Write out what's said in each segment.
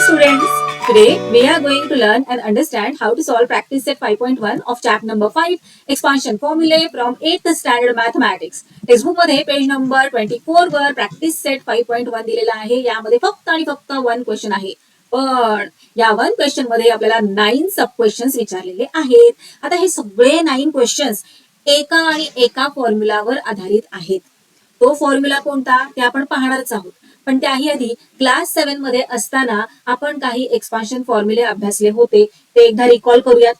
students, today we are going to learn and understand how to solve practice set 5.1 of chapter number 5 expansion formulae from 8th standard mathematics. Textbook मध्ये page number 24 वर practice set 5.1 दिलेला आहे. यामध्ये फक्त आणि फक्त 1 question आहे, पण या 1 क्वेश्चन मध्ये आपल्याला 9 सब क्वेश्चन्स विचारलेले आहेत. आता हे सगळे 9 क्वेश्चन्स एका आणि एका फॉर्म्युलावर आधारित आहेत. तो फॉर्म्युला कोणता ते आपण पाहणारच आहोत. पण त्याही आधी क्लास 7 मध्ये असताना आपण काही एक्सपान्शन फॉर्म्युले अभ्यासले होते, ते एकदा रिकॉल करूयात.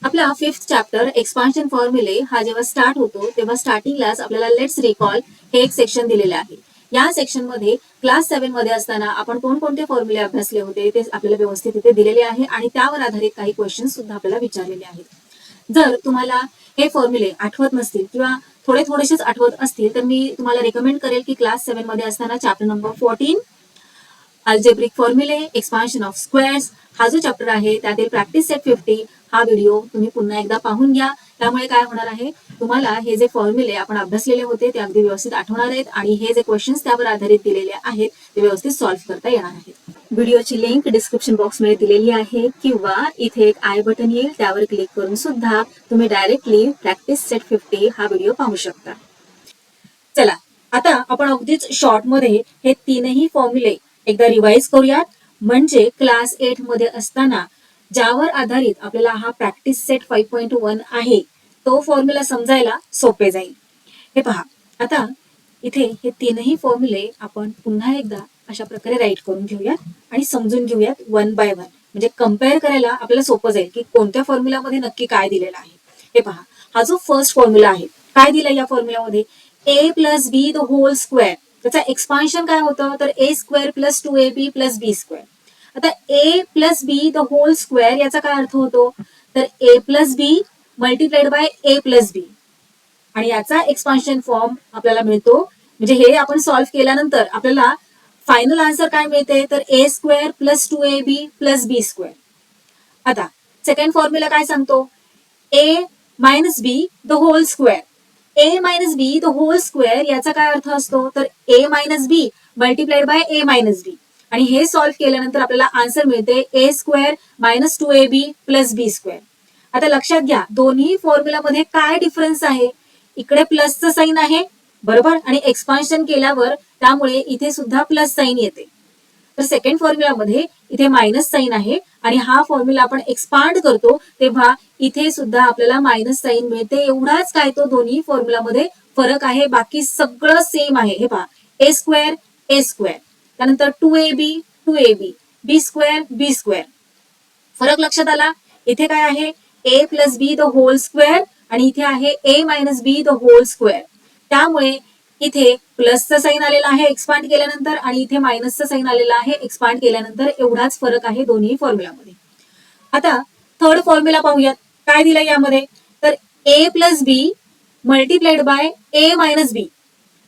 आपला 5th चॅप्टर एक्सपान्शन फॉर्म्युले हा जेव्हा स्टार्ट होतो तेव्हा स्टार्टिंगलाच आपल्याला लेट्स रिकॉल हे एक सेक्शन दिलेले आहे. या सेक्शन मध्ये क्लास 7 मध्ये असताना आपण कोणकोणते फॉर्म्युले अभ्यासले होते ते आपल्याला व्यवस्थित इथे दिलेले आहे आणि त्यावर आधारित काही क्वेश्चन्स सुद्धा आपल्याला विचारलेले आहेत. जर तुम्हाला हे फॉर्म्युले आठवत नसतील किंवा थोडेसेच आठवत असतील तर मी तुम्हाला रेकमेंड करेल की क्लास 7 मध्ये असताना चॅप्टर नंबर 14 अल्जेब्रिक फॉर्म्युले एक्सपान्शन ऑफ स्क्वेअर्स हा जो चॅप्टर आहे त्यातील प्रॅक्टिस सेट 50 हा व्हिडिओ तुम्ही पुन्हा एकदा पाहून घ्या. त्यामुळे काय होणार आहे, तुम्हाला हे जे फॉर्म्युले आपण अभ्यासलेले होते ते अगदी व्यवस्थित आठवणार आहेत आणि हे जे क्वेश्चन्स त्यावर आधारित दिलेले आहेत ते व्यवस्थित सॉल्व्ह करता येणार आहेत. व्हिडिओची लिंक डिस्क्रिप्शन बॉक्स मध्ये दिलेली आहे किंवा इथे एक आय बटन येईल, त्यावर क्लिक करून सुद्धा तुम्ही डायरेक्टली प्रॅक्टिस सेट 50 हा व्हिडिओ पाहू शकता. चला आता आपण अगदीच शॉर्ट मध्ये हे 3ही फॉर्म्युले एकदा रिवाइज करूयात, म्हणजे क्लास 8 मध्ये असताना ज्यावर आधारित आपल्याला हा प्रॅक्टिस सेट 5.1 आहे तो फॉर्म्युला समजायला सोपे जाईल. हे पहा, आता इथे हे 3ही फॉर्म्युले आपण पुन्हा एकदा अशा प्रकारे राईट करून घेऊयात आणि समजून घेऊयात 1 बाय 1, म्हणजे कम्पेअर करायला आपल्याला सोपं जाईल की कोणत्या फॉर्म्युलामध्ये नक्की काय दिलेलं आहे. हे पहा, हा जो फर्स्ट फॉर्म्युला आहे, काय दिलं या फॉर्म्युलामध्ये, a plus b the whole square. त्याचा एक्सपान्शन काय होतं तर a square plus 2ab plus b square. आता a plus b the whole square याचा काय अर्थ होतो तर a plus b multiplied by a plus b, आणि याचा एक्सपान्शन फॉर्म आपल्याला मिळतो. म्हणजे हे आपण सॉल्व्ह केल्यानंतर आपल्याला फायनल आन्सर काय मिळते तर a square plus 2ab plus b square. आता सेकंड फॉर्म्युला काय सांगतो, a minus b the whole square. a minus b the whole square याचा काय अर्थ असतो तर a minus b multiplied by a minus b, आणि हे सॉल्व्ह केल्यानंतर आपल्याला आन्सर मिळते a square minus 2ab plus b square. आता लक्षात घ्या, दोन्ही फॉर्म्युलामध्ये काय डिफरन्स आहे, इकडे प्लसचं साइन आहे बरोबर, आणि एक्सपान्शन केल्यावर त्यामुळे इथे सुद्धा प्लस साइन येते. तर सेकंड फॉर्म्युलामध्ये इथे मायनस साइन आहे आणि हा फॉर्म्युला आपण एक्सपांड करतो तेव्हा इथे सुद्धा आपल्याला मायनस साइन मिळते. एवढाच काय तो दोन्ही फॉर्म्युलामध्ये फरक आहे, बाकी सगळं सेम आहे. हे पहा, a स्क्वेअर a स्क्वेअर, त्यानंतर 2ab बी स्क्वेअर बी स्क्वेअर. फरक लक्षात आला. इथे काय आहे, a plus b the whole square आणि इथे आहे a minus b the whole square. त्यामुळे इथे प्लसचा साइन आलेला आहे एक्सपांड केल्यानंतर आणि इथे मायनसचा साइन आलेला आहे एक्सपांड केल्यानंतर. एवढाच फरक आहे दोन्ही फॉर्म्युलामध्ये. आता थर्ड फॉर्म्युला पाहूयात, काय दिलं यामध्ये तर a plus b multiplied by a minus b,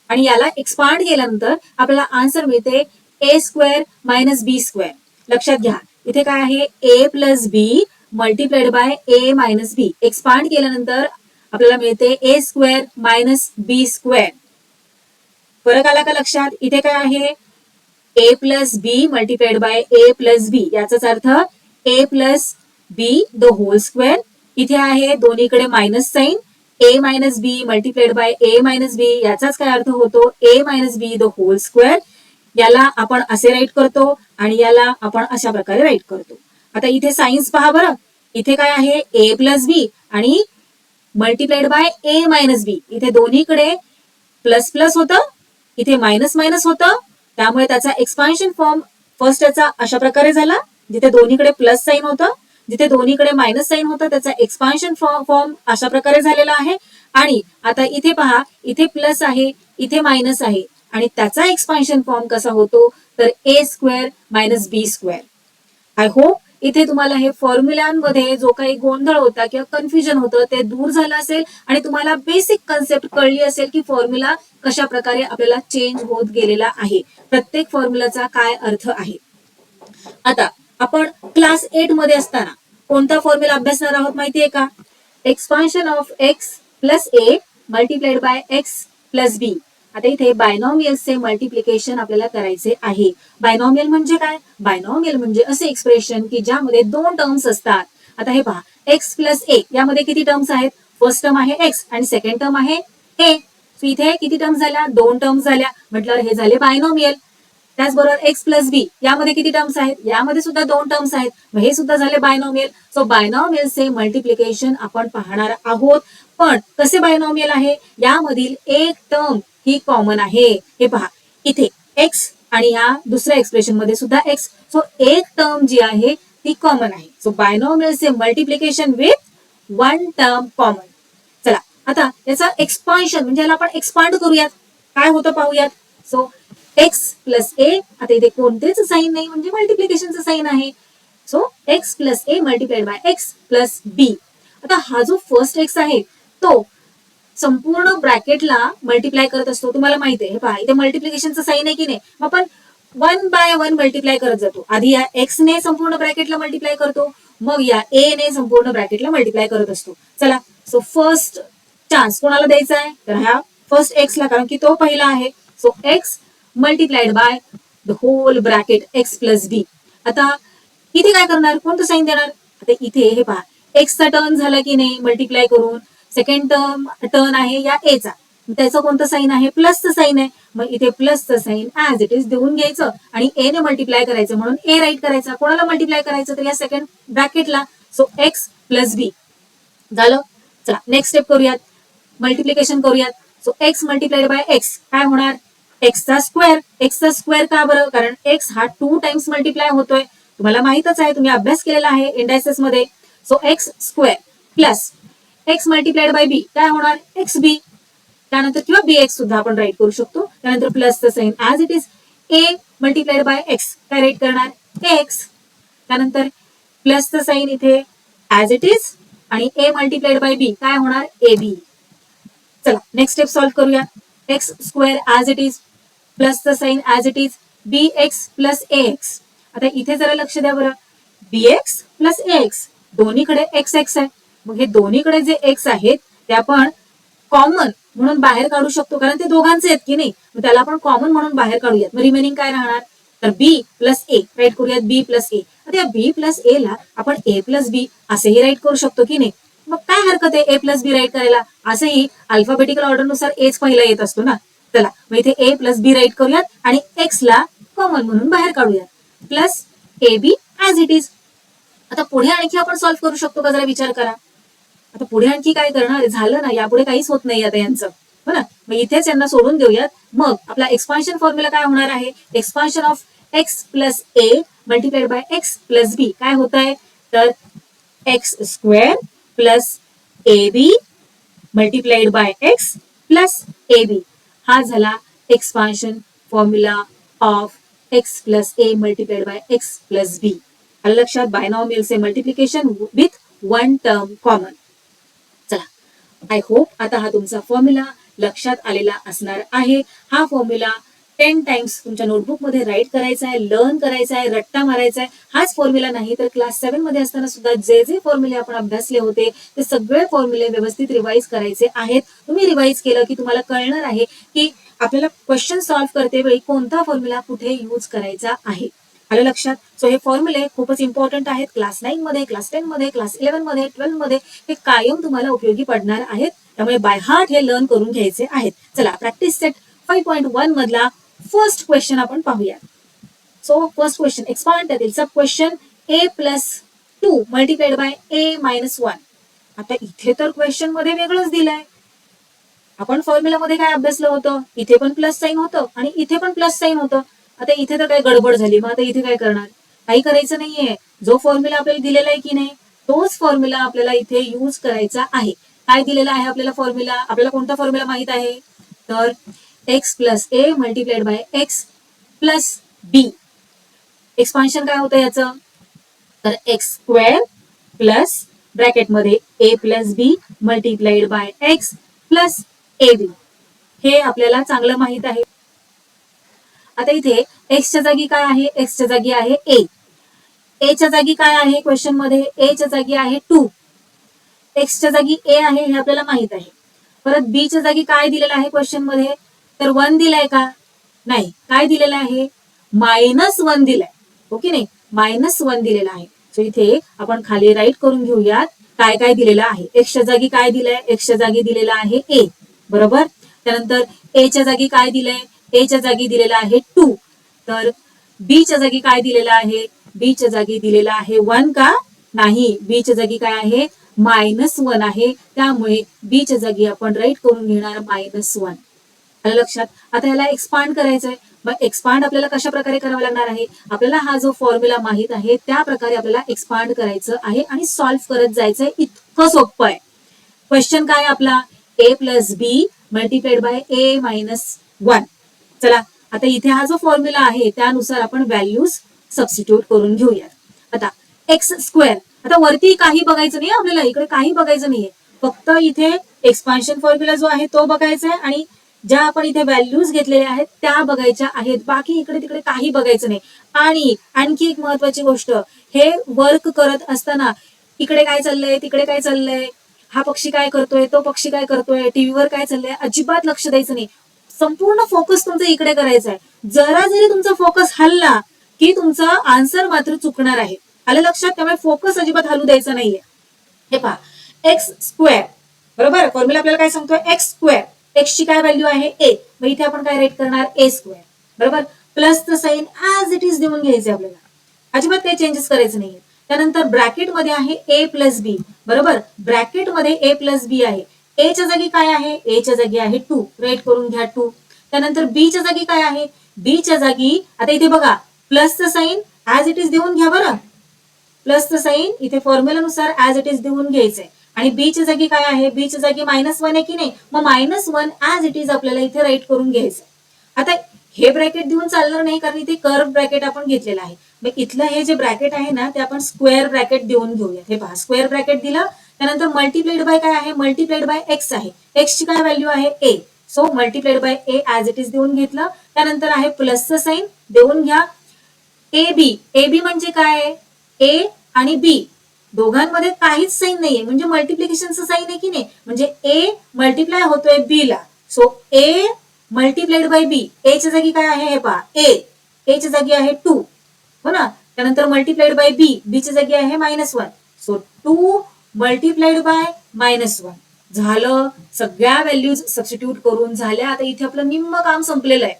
आणि याला एक्सपांड केल्यानंतर आपल्याला आन्सर मिळते a square minus b square. लक्षात घ्या, इथे काय आहे, a plus b multiplied by a minus b, expand केल्यानंतर आपल्याला मिळते a square minus b square. फरक आला का लक्षात. इथे काय आहे, a plus b multiplied by a plus b, याचाच अर्थ a plus b the whole square. इथे आहे दोन्हीकडे minus sign, a minus b multiplied by a minus b, याचाच काय अर्थ होतो a minus b the whole square. याला आपण असे राईट करतो आणि याला आपण अशा प्रकारे राईट करतो. आता इथे साइन्स पहा बरं, इथे काय आहे, a प्लस बी आणि मल्टिप्लाइड बाय a मायनस बी, इथे दोन्हीकडे प्लस प्लस होतं, इथे मायनस मायनस होतं, त्यामुळे त्याचा एक्सपान्शन फॉर्म फर्स्ट याचा अशा प्रकारे झाला, जिथे दोन्हीकडे प्लस साइन होतं, जिथे दोन्हीकडे मायनस साइन होतं त्याचा एक्सपान्शन फॉर्म अशा प्रकारे झालेला आहे. आणि आता इथे पहा, इथे प्लस आहे इथे मायनस आहे आणि त्याचा एक्सपान्शन फॉर्म कसा होतो तर a square minus b square. I hope इथे तुम्हाला हे फॉर्म्युलांमध्ये जो काही गोंधळ होता किंवा कन्फ्युजन होतं ते दूर झालं असेल आणि तुम्हाला बेसिक कन्सेप्ट कळली असेल की फॉर्म्युला कशा प्रकारे आपल्याला चेंज होत गेलेला आहे, प्रत्येक फॉर्म्युलाचा काय अर्थ आहे. आता आपण क्लास 8 मध्ये असताना कोणता फॉर्म्युला अभ्यासणार आहोत माहितीये का, expansion of x plus a multiplied by x plus b. आता इथे बायनॉमियल्सचे मल्टिप्लिकेशन आपल्याला करायचे आहे. बायनॉमियल म्हणजे काय? बायनॉमियल म्हणजे असे एक्सप्रेशन की ज्यामध्ये दोन टर्म्स असतात. आता हे पहा, एक्स प्लस ए यामध्ये किती टर्म्स आहेत? फर्स्ट टर्म आहे एक्स आणि सेकंड टर्म आहे ए. इथे किती टर्म्स झाल्या? दोन टर्म्स झाल्या, म्हटल्यावर हे झाले बायनॉमियल. त्याचबरोबर एक्स प्लस बी यामध्ये किती टर्म्स आहेत? यामध्ये सुद्धा दोन टर्म्स आहेत, मग हे सुद्धा झाले बायनॉमियल. सो बायनॉमियलचे मल्टिप्लिकेशन आपण पाहणार आहोत. पण कसे बायनॉमियल आहे? यामधील एक टर्म ही कॉमन आहे. हे पहा, इथे एक्स आणि या दुसऱ्या एक्सप्रेशन मध्ये सुद्धा एक्स. सो एक टर्म जी आहे ती कॉमन आहे. सो बायनॉमियलचे multiplication with one term common. चला आता याचा एक्सपान्शन म्हणजे याला आपण एक्सपांड करूयात. काय होतं पाहूयात. सो एक्स प्लस ए, आता इथे कोणतेच साईन नाही म्हणजे मल्टिप्लिकेशनचं साईन आहे. So x plus a multiplied by x plus b. आता हा जो फर्स्ट एक्स आहे तो संपूर्ण ब्रॅकेटला मल्टिप्लाय करत असतो, तुम्हाला माहिती आहे. पहा इथे मल्टिप्लिकेशनचं साईन आहे की नाही, मग आपण वन बाय वन मल्टिप्लाय करत जातो. आधी या एक्स ने संपूर्ण ब्रॅकेटला मल्टिप्लाय करतो, मग या ए ने संपूर्ण ब्रॅकेटला मल्टिप्लाय करत असतो. चला, सो फर्स्ट चान्स कोणाला द्यायचा आहे? तर ह्या फर्स्ट एक्सला, कारण की तो पहिला आहे. So x multiplied by the whole bracket x plus b. आता इथे काय करणार? कोणतं साईन देणार? आता इथे हे पहा, एक्सचा टर्न झाला की नाही मल्टिप्लाय करून. सेकंड टर्न आहे या एचा, त्याचं कोणतं साईन आहे? प्लसचं साईन आहे. मग इथे प्लसचं साईन ऍज इट इज देऊन घ्यायचं आणि ए ने मल्टिप्लाय करायचं, म्हणून ए राईट करायचा. कोणाला मल्टिप्लाय करायचं? तर या सेकंड ब्रॅकेटला. सो एक्स प्लस बी झालं. चला नेक्स्ट स्टेप करूयात, मल्टिप्लिकेशन करूयात. So x multiplied by x काय होणार? एक्सचा स्क्वेअर. एक्सचा स्क्वेअर का बरं? कारण एक्स हा 2 टाइम्स मल्टिप्लाय होतोय, तुम्हाला माहितच आहे, तुम्ही अभ्यास केलेला आहे इंडायसेस मध्ये. So x square plus x multiplied by b काय होणार? X b. त्यानंतर किंवा बी एक्स सुद्धा आपण राईट करू शकतो. त्यानंतर प्लसचं sign as it is. A multiplied by x काय राईट करणार? एक्स. त्यानंतर प्लसचं साईन इथे ऍज इट इज आणि ए मल्टिप्लाइड बाय बी काय होणार? A b. चला नेक्स्ट स्टेप सॉल्व्ह करूया. X square as it is, प्लसचं sign as it is, b x plus a x. आता इथे जरा लक्ष द्या बरं, b x plus a x, दोन्हीकडे एक्स एक्स आहे. मग हे दोन्हीकडे जे एक्स आहेत ते आपण कॉमन म्हणून बाहेर काढू शकतो, कारण ते दोघांचे आहेत की नाही. मग त्याला आपण कॉमन म्हणून बाहेर काढूयात. मग रिमेनिंग काय राहणार? तर बी प्लस ए राईट करूयात. बी प्लस ए. आता या बी प्लस ए ला आपण ए प्लस बी असेही राईट करू शकतो की नाही. मग काय हरकत आहे ए प्लस बी राईट करायला? असंही अल्फाबेटिकल ऑर्डर नुसार एच पहिला येत असतो ना. चला मग इथे ए प्लस बी राईट करूयात आणि एक्स ला कॉमन म्हणून बाहेर काढूयात. Plus a b as it is. आता पुढे आणखी आपण सॉल्व्ह करू शकतो का? जरा विचार करा. आता पुढे आणखी काय करणार? झालं ना, यापुढे काहीच होत नाही आता यांचं, हो ना. मग इथेच यांना सोडून देऊयात. मग आपला एक्सपान्शन फॉर्म्युला काय होणार आहे? Expansion of x plus a multiplied by x plus b काय होत आहे? तर x square plus a b multiplied by x plus a b. हा झाला expansion formula of x plus a multiplied by x plus b. आलं लक्षात? बायनॉमियलचे multiplication with one term common. चला, आय होप आता हा तुमचा फॉर्म्युला लक्षात आलेला असणार आहे. हा फॉर्म्युला 10 टाइम्स तुमच्या नोटबुक मध्ये राईट करायचा आहे, लर्न करायचा आहे, रट्टा मारायचा आहे. हाच फॉर्म्युला नाही तर क्लास 7 मध्ये असताना सुद्धा जे जे फॉर्म्युले आपण अभ्यासले होते ते सगळे फॉर्म्युले व्यवस्थित रिवाइज करायचे आहेत. तुम्ही रिवाइज केलं की तुम्हाला कळणार आहे की आपल्याला क्वेश्चन सॉल्व्ह करते वेळी कोणता फॉर्म्युला कुठे यूज करायचा आहे. आलं लक्षात? सो हे फॉर्म्युले खूपच इम्पॉर्टंट आहेत. क्लास 9 मध्ये, क्लास 10 मध्ये, क्लास 11 मध्ये, 12 मध्ये हे कायम तुम्हाला उपयोगी पडणार आहेत. त्यामुळे बाय हार्ट हे लर्न करून घ्यायचे आहेत. चला, प्रॅक्टिस सेट 5.1 मधला फर्स्ट क्वेश्चन आपण पाहूया. सो फर्स्ट क्वेश्चन एक्सपांड, त्यातील sub question a plus 2 multiplied by a minus 1. आता इथे तर क्वेश्चन मध्ये वेगळंच दिलंय. आपण फॉर्म्युला मध्ये काय अभ्यासलं होतं? इथे पण प्लस साईन होतं आणि इथे पण प्लस साईन होतं. आता इथे तर काय गडबड झाली. मग आता इथे काय करणार? काही करायचं नाहीये. जो फॉर्म्युला आपल्याला दिलेला आहे की नाही तोच फॉर्म्युला आपल्याला इथे यूज करायचा आहे. काय दिलेला आहे आपल्याला फॉर्म्युला? आपल्याला कोणता फॉर्म्युला माहित आहे? तर x plus a multiplied by x plus b. Expansion काय होतं याचं? तर एक्स स्क्वेअर प्लस ब्रॅकेटमध्ये a plus b multiplied by x plus a b. हे आपल्याला चांगलं माहित आहे. आता इथे एक्सच्या जागी काय आहे? एक्सच्या जागी आहे ए. ए च्या जागी काय आहे क्वेश्चन मध्ये? ए च्या जागी आहे 2. एक्सच्या जागी ए आहे हे आपल्याला माहित आहे. परत बी च्या जागी काय दिलेलं आहे क्वेश्चन मध्ये? तर 1 दिलाय का? नाही. काय दिलेलं आहे? -1 दिलाय. हो की नाही? -1 दिलेला आहे. सो इथे आपण खाली राईट करून घेऊयात काय काय दिलेलं आहे. एक्सच्या जागी काय दिलंय? एक्सच्या जागी दिलेलं आहे ए. बरोबर. त्यानंतर एच्या जागी काय दिलंय? एच्या जागी दिलेलं आहे 2. तर बीच्या जागी काय दिलेलं आहे? बीच्या जागी दिलेलं आहे 1 का? नाही. बीच्या जागी काय आहे? -1 आहे. त्यामुळे बीच्या जागी आपण राईट करून घेणार -1. आलं लक्षात? आता याला एक्सपांड करायचंय. मग एक्सपांड आपल्याला कशा प्रकारे करावं लागणार आहे? आपल्याला हा जो फॉर्म्युला माहित आहे त्या प्रकारे आपल्याला एक्सपांड करायचं आहे आणि सॉल्व्ह करत जायचंय. इतकं सोपं आहे. क्वेश्चन काय आपला? a plus b multiplied by a minus 1. चला आता इथे हा जो फॉर्म्युला आहे त्यानुसार आपण व्हॅल्यूज सबस्टिट्यूट करून घेऊया. आता एक्स स्क्वेअर. आता वरती काही बघायचं नाही आपल्याला, इकडे काही बघायचं नाहीये. फक्त इथे एक्सपान्शन फॉर्म्युला जो आहे तो बघायचा आहे आणि ज्या आपण इथे व्हॅल्यूज घेतलेल्या आहेत त्या बघायच्या आहेत. बाकी इकडे तिकडे काही बघायचं नाही. आणि आणखी एक महत्वाची गोष्ट, हे वर्क करत असताना इकडे काय चाललंय, तिकडे काय चाललंय, हा पक्षी काय करतोय, तो पक्षी काय करतोय, टीव्हीवर काय चाललंय, अजिबात लक्ष द्यायचं नाही. संपूर्ण फोकस तुमचा इकडे करायचा आहे. जरा जरी तुमचा फोकस हल्ला की तुमचा आन्सर मात्र चुकणार आहे. आलं लक्षात? त्यामुळे फोकस अजिबात हलू द्यायचा नाहीये. हे पहा, एक्स स्क्वेअर. बरोबर. फॉर्म्युला आपल्याला काय सांगतोय? X square. एक्स ची काय व्हॅल्यू आहे? ए. मग इथे आपण काय रेट करणार? ए स्क्वेअर. बरोबर. प्लसचं साईन ऍज इट इज देऊन घ्यायचं आपल्याला. अजिबात काही चेंजेस करायचे नाहीये. त्यानंतर ब्रॅकेटमध्ये आहे ए प्लस बी. बरोबर. ब्रॅकेटमध्ये ए प्लस बी आहे. ए च्या जागी काय आहे? ए च्या जागी आहे 2. रेट करून घ्या 2. त्यानंतर बी च्या जागी काय आहे? बी च्या जागी आता इथे बघा प्लसचं साईन ऍज इट इज देऊन घ्या बरं. प्लसचं साईन इथे फॉर्म्युलानुसार ऍज इट इज देऊन घ्यायचंय. आणि बी च्या जागी काय आहे? बी च्या जागी -1 आहे की नाही? मग -1 ऍज इट इज आपल्याला इथे राईट करून घ्यायचंय. आता हे ब्रॅकेट देऊन चालणार नाही कारण इथे कर्व ब्रॅकेट आपण घेतलेला आहे. मग इथलं हे जे ब्रॅकेट आहे ना ते आपण स्क्वेअर ब्रॅकेट देऊन घेऊया. हे पहा, स्क्वेअर ब्रॅकेट दिलं. त्यानंतर मल्टिप्लाइड बाय काय आहे? मल्टिप्लाइड बाय एक्स आहे. एक्स ची काय व्हॅल्यू आहे? A. So multiplied by a as it is देऊन घेतलं. त्यानंतर आहे प्लसचं साईन देऊन घ्या. A B. ए बी म्हणजे काय? ए आणि बी दोघांमध्ये काहीच साईन नाहीये म्हणजे मल्टिप्लिकेशनचं साईन आहे की नाही? म्हणजे ए मल्टिप्लाय होतोय बी ला. So A multiplied by b. ए च्या जागी काय आहे? हे पहा, ए. ए च्या जागी आहे 2. हो ना. त्यानंतर मल्टिप्लाइड बाय बी. बी च्या जागी आहे -1. So 2 multiplied bye -1. झालं. सगळ्या व्हॅल्यूज सबस्टिट्यूट करून झाल्या. आता इथे आपलं निम्म काम संपलेलं आहे.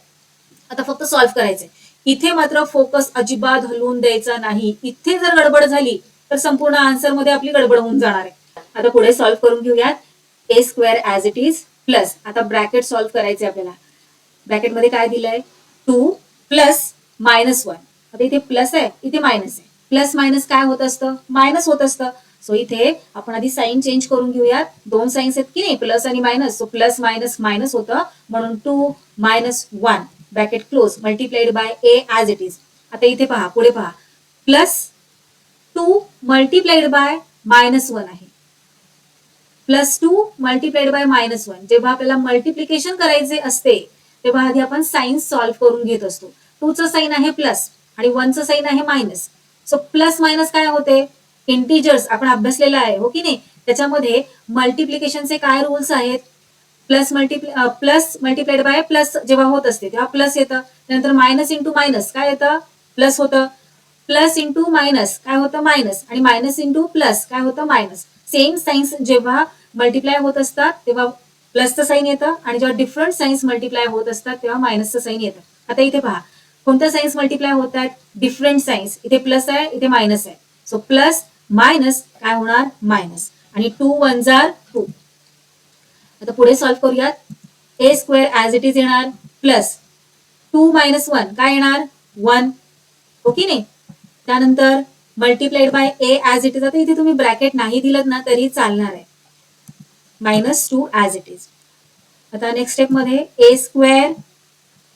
आता फक्त सॉल्व्ह करायचंय. इथे मात्र फोकस अजिबात हलवून द्यायचा नाही. इथे जर गडबड झाली तर संपूर्ण आन्सर मध्ये आपली गडबड होऊन जाणार आहे. आता पुढे सॉल्व्ह करून घेऊयात. A square as it is plus. आता ब्रॅकेट सॉल्व्ह करायचे आपल्याला. ब्रॅकेटमध्ये काय दिलंय? 2 प्लस -1. आता इथे प्लस आहे, इथे मायनस आहे. प्लस मायनस काय होत असतं? मायनस होत असतं. सो इथे आपण आधी साईन चेंज करून घेऊयात. 2 साईन्स आहेत की नाही? प्लस आणि minus. So plus minus minus होतं म्हणून 2 - 1 bracket close multiplied by a as it is. आता इथे पहा, पुढे पहा. प्लस 2 मल्टिप्लाइड बाय -1 आहे. Plus 2 multiplied bye -1. जेव्हा आपल्याला मल्टिप्लिकेशन करायचे असते तेव्हा आधी आपण साईन सॉल्व्ह करून घेत असतो. 2 चं साईन आहे प्लस आणि 1 चं साईन आहे मायनस. सो प्लस मायनस काय होते? इंटिजर्स आपण अभ्यासलेलं आहे हो की नाही? त्याच्यामध्ये मल्टिप्लिकेशनचे काय रूल्स आहेत? प्लस मल्टिप्लाइड बाय प्लस जेव्हा होत असते तेव्हा प्लस येतं. त्यानंतर मायनस इंटू मायनस काय येतं? प्लस होतं. प्लस इंटू मायनस काय होतं? मायनस. आणि मायनस इंटू प्लस काय होतं? मायनस. सेम साईन्स जेव्हा मल्टिप्लाय होत असतात तेव्हा प्लसचं साईन येतं आणि जेव्हा डिफरंट साईन्स मल्टिप्लाय होत असतात तेव्हा मायनसचं साईन येतं. आता इथे पहा, कोणत्या साईन्स मल्टिप्लाय होत आहेत? Different signs. इथे प्लस आहे, इथे मायनस आहे. सो प्लस मायनस काय होणार? मायनस. आणि 2 1 2. आता पुढे सॉल्व्ह करूयात. ए स्क्वेअर ऍज इट इज येणार प्लस 2 - 1 काय येणार? 1. हो की नाही? त्यानंतर multiplied by a as it is. आता इथे तुम्ही ब्रॅकेट नाही दिलं ना तरी चालणार आहे. -2 ऍज इट इज. आता नेक्स्ट स्टेप मध्ये ए स्क्वेअर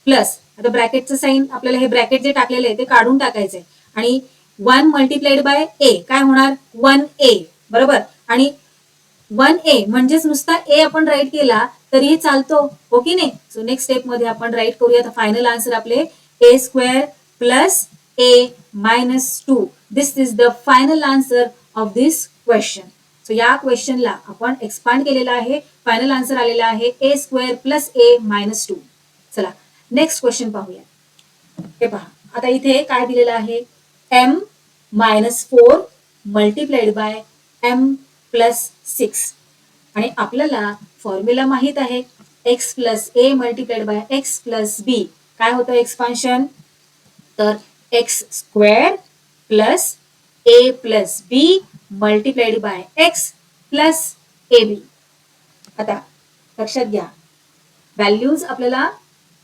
प्लस. आता ब्रॅकेटचं साईन आपल्याला हे ब्रॅकेट जे टाकलेलं आहे ते काढून टाकायचंय. आणि 1 मल्टिप्लाइड बाय ए काय होणार? 1a. बरोबर. आणि 1a म्हणजेच नुसता ए आपण राईट केला तरीही चालतो हो की नाही? सो नेक्स्ट स्टेप मध्ये आपण राईट करूया. फायनल आन्सर आपले ए square plus a minus 2. This is the final answer of this question. So या क्वेश्चनला आपण एक्सपांड केलेला आहे. फायनल आन्सर आलेला आहे a square plus a minus 2. चला नेक्स्ट क्वेश्चन पाहूया. हे पहा, आता इथे काय दिलेलं आहे, m-4 मल्टिप्लाइड बाय m+6 आणि आपल्याला फॉर्म्युला माहित आहे x plus a multiplied by x plus b. काय होतं एक्सपान्शन, तर x square plus a plus b multiplied by x plus a b. आता लक्षात घ्या, व्हॅल्यूज आपल्याला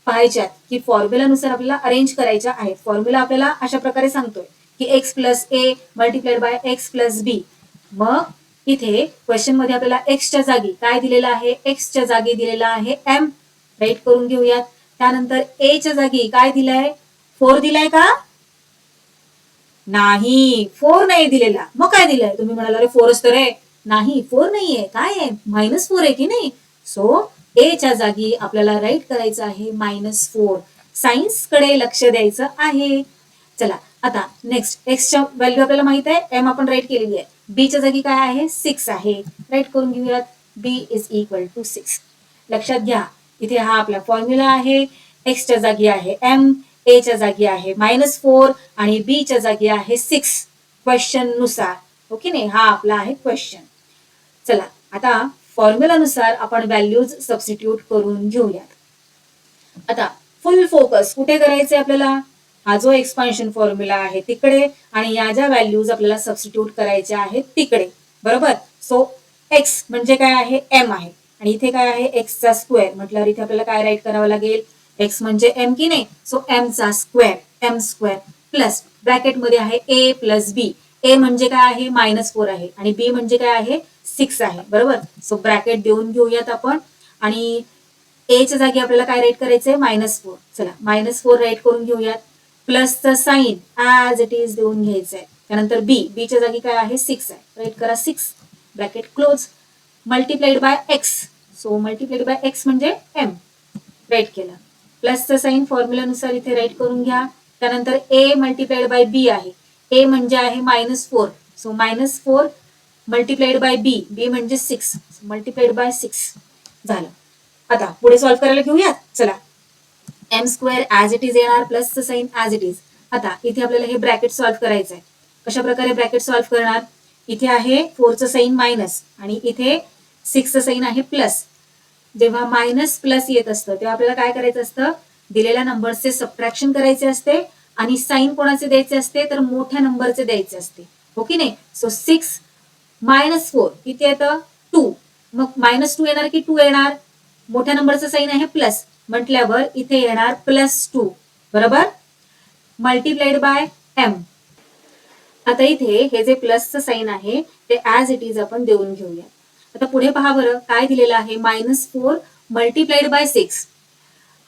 पाहायच्यात की फॉर्म्युलानुसार आपल्याला अरेंज करायच्या आहेत. फॉर्म्युला आपल्याला अशा प्रकारे सांगतोय की x plus a multiplied by x plus b. मग इथे क्वेश्चन मध्ये आपल्याला एक्सच्या जागी काय दिलेलं आहे, एक्सच्या जागी दिलेला आहे एम, राईट करून घेऊयात. त्यानंतर ए च्या जागी काय दिलंय, 4 दिलाय का, नाही 4 नाही दिलेला. मग काय दिलंय, तुम्ही म्हणाला अरे 4 तर आहे, नाही 4 नाहीये, काय आहे -4 आहे की नाही. सो ए च्या जागी आपल्याला राईट करायचं आहे -4. सायन्स कडे लक्ष द्यायचं आहे. चला आता नेक्स्ट, एक्सच्या व्हॅल्यू आपल्याला माहित आहे, एम आपण राईट केलेली आहे. बी च्या जागी काय आहे, 6 आहे, राईट करून घेऊयात. बी इज इक्वल टू 6. लक्षात घ्या, इथे हा आपला फॉर्म्युला आहे. एक्सच्या जागी आहे एम, ए च्या जागी आहे -4 आणि बी च्या जागी आहे 6 क्वेश्चन नुसार. ओके नाही, हा आपला आहे क्वेश्चन. चला आता फॉर्म्युलानुसार आपण व्हॅल्यूज सबस्टिट्यूट करून घेऊयात. आता फुल फोकस कुठे करायचे आपल्याला, हा जो एक्सपान्शन फॉर्म्युला आहे तिकडे आणि या ज्या व्हॅल्यूज आपल्याला सबस्टिट्यूट करायच्या आहेत तिकडे. बरोबर. सो एक्स म्हणजे काय आहे, एम आहे आणि इथे काय आहे एक्सचा स्क्वेअर म्हटल्यावर इथे आपल्याला काय राईट करावं लागेल, एक्स म्हणजे एम की नाही. सो एम चा square, m square plus bracket मध्ये आहे ए प्लस बी. ए म्हणजे काय आहे -4 आहे आणि बी म्हणजे काय आहे 6 आहे. बरोबर. सो ब्रॅकेट देऊन घेऊयात आपण आणि ए च्या जागी आपल्याला काय राईट करायचंय -4. चला -4 राईट करून घेऊयात. प्लसचं साइन ऍज इट इज देऊन घ्यायचंय. त्यानंतर बी च्या जागी काय आहे 6 आहे, राईट करा 6, bracket close. Multiplied by x, so multiplied by x म्हणजे एम, राईट केलं. प्लसचं साइन फॉर्म्युलानुसार इथे राईट करून घ्या. त्यानंतर ए मल्टिप्लाइड बाय बी आहे, ए म्हणजे आहे -4, सो -4 मल्टिप्लाइड बाय बी, बी म्हणजे 6, मल्टिप्लाइड बाय 6 झालं. आता पुढे सॉल्व्ह करायला घेऊयात. चला m square as it is येणार, प्लसचं साइन ऍज इट इज. आता इथे आपल्याला हे ब्रॅकेट सॉल्व्ह करायचं आहे. कशा प्रकारे ब्रॅकेट सॉल्व्ह करणार, इथे आहे 4चं साइन मायनस आणि इथे 6चं साइन आहे प्लस. जेव्हा मायनस प्लस येत असतं तेव्हा आपल्याला काय करायचं असतं, दिलेल्या नंबरचे सबट्रॅक्शन करायचे असते आणि साइन कोणाचे द्यायचे असते, तर मोठ्या नंबरचे द्यायचे असते. हो की नाही. सो 6 -4 किती येतं 2, मग -2 येणार की 2 येणार, मोठ्या नंबरचं साइन आहे प्लस म्हटल्यावर इथे येणार +2. बरोबर. Multiplied by m. आता इथे हे जे प्लसचं साइन आहे ते ऍज इट इज आपण देऊन घेऊया. आता पुढे पहा बरं काय दिलेलं आहे, -4 मल्टिप्लाइड बाय 6.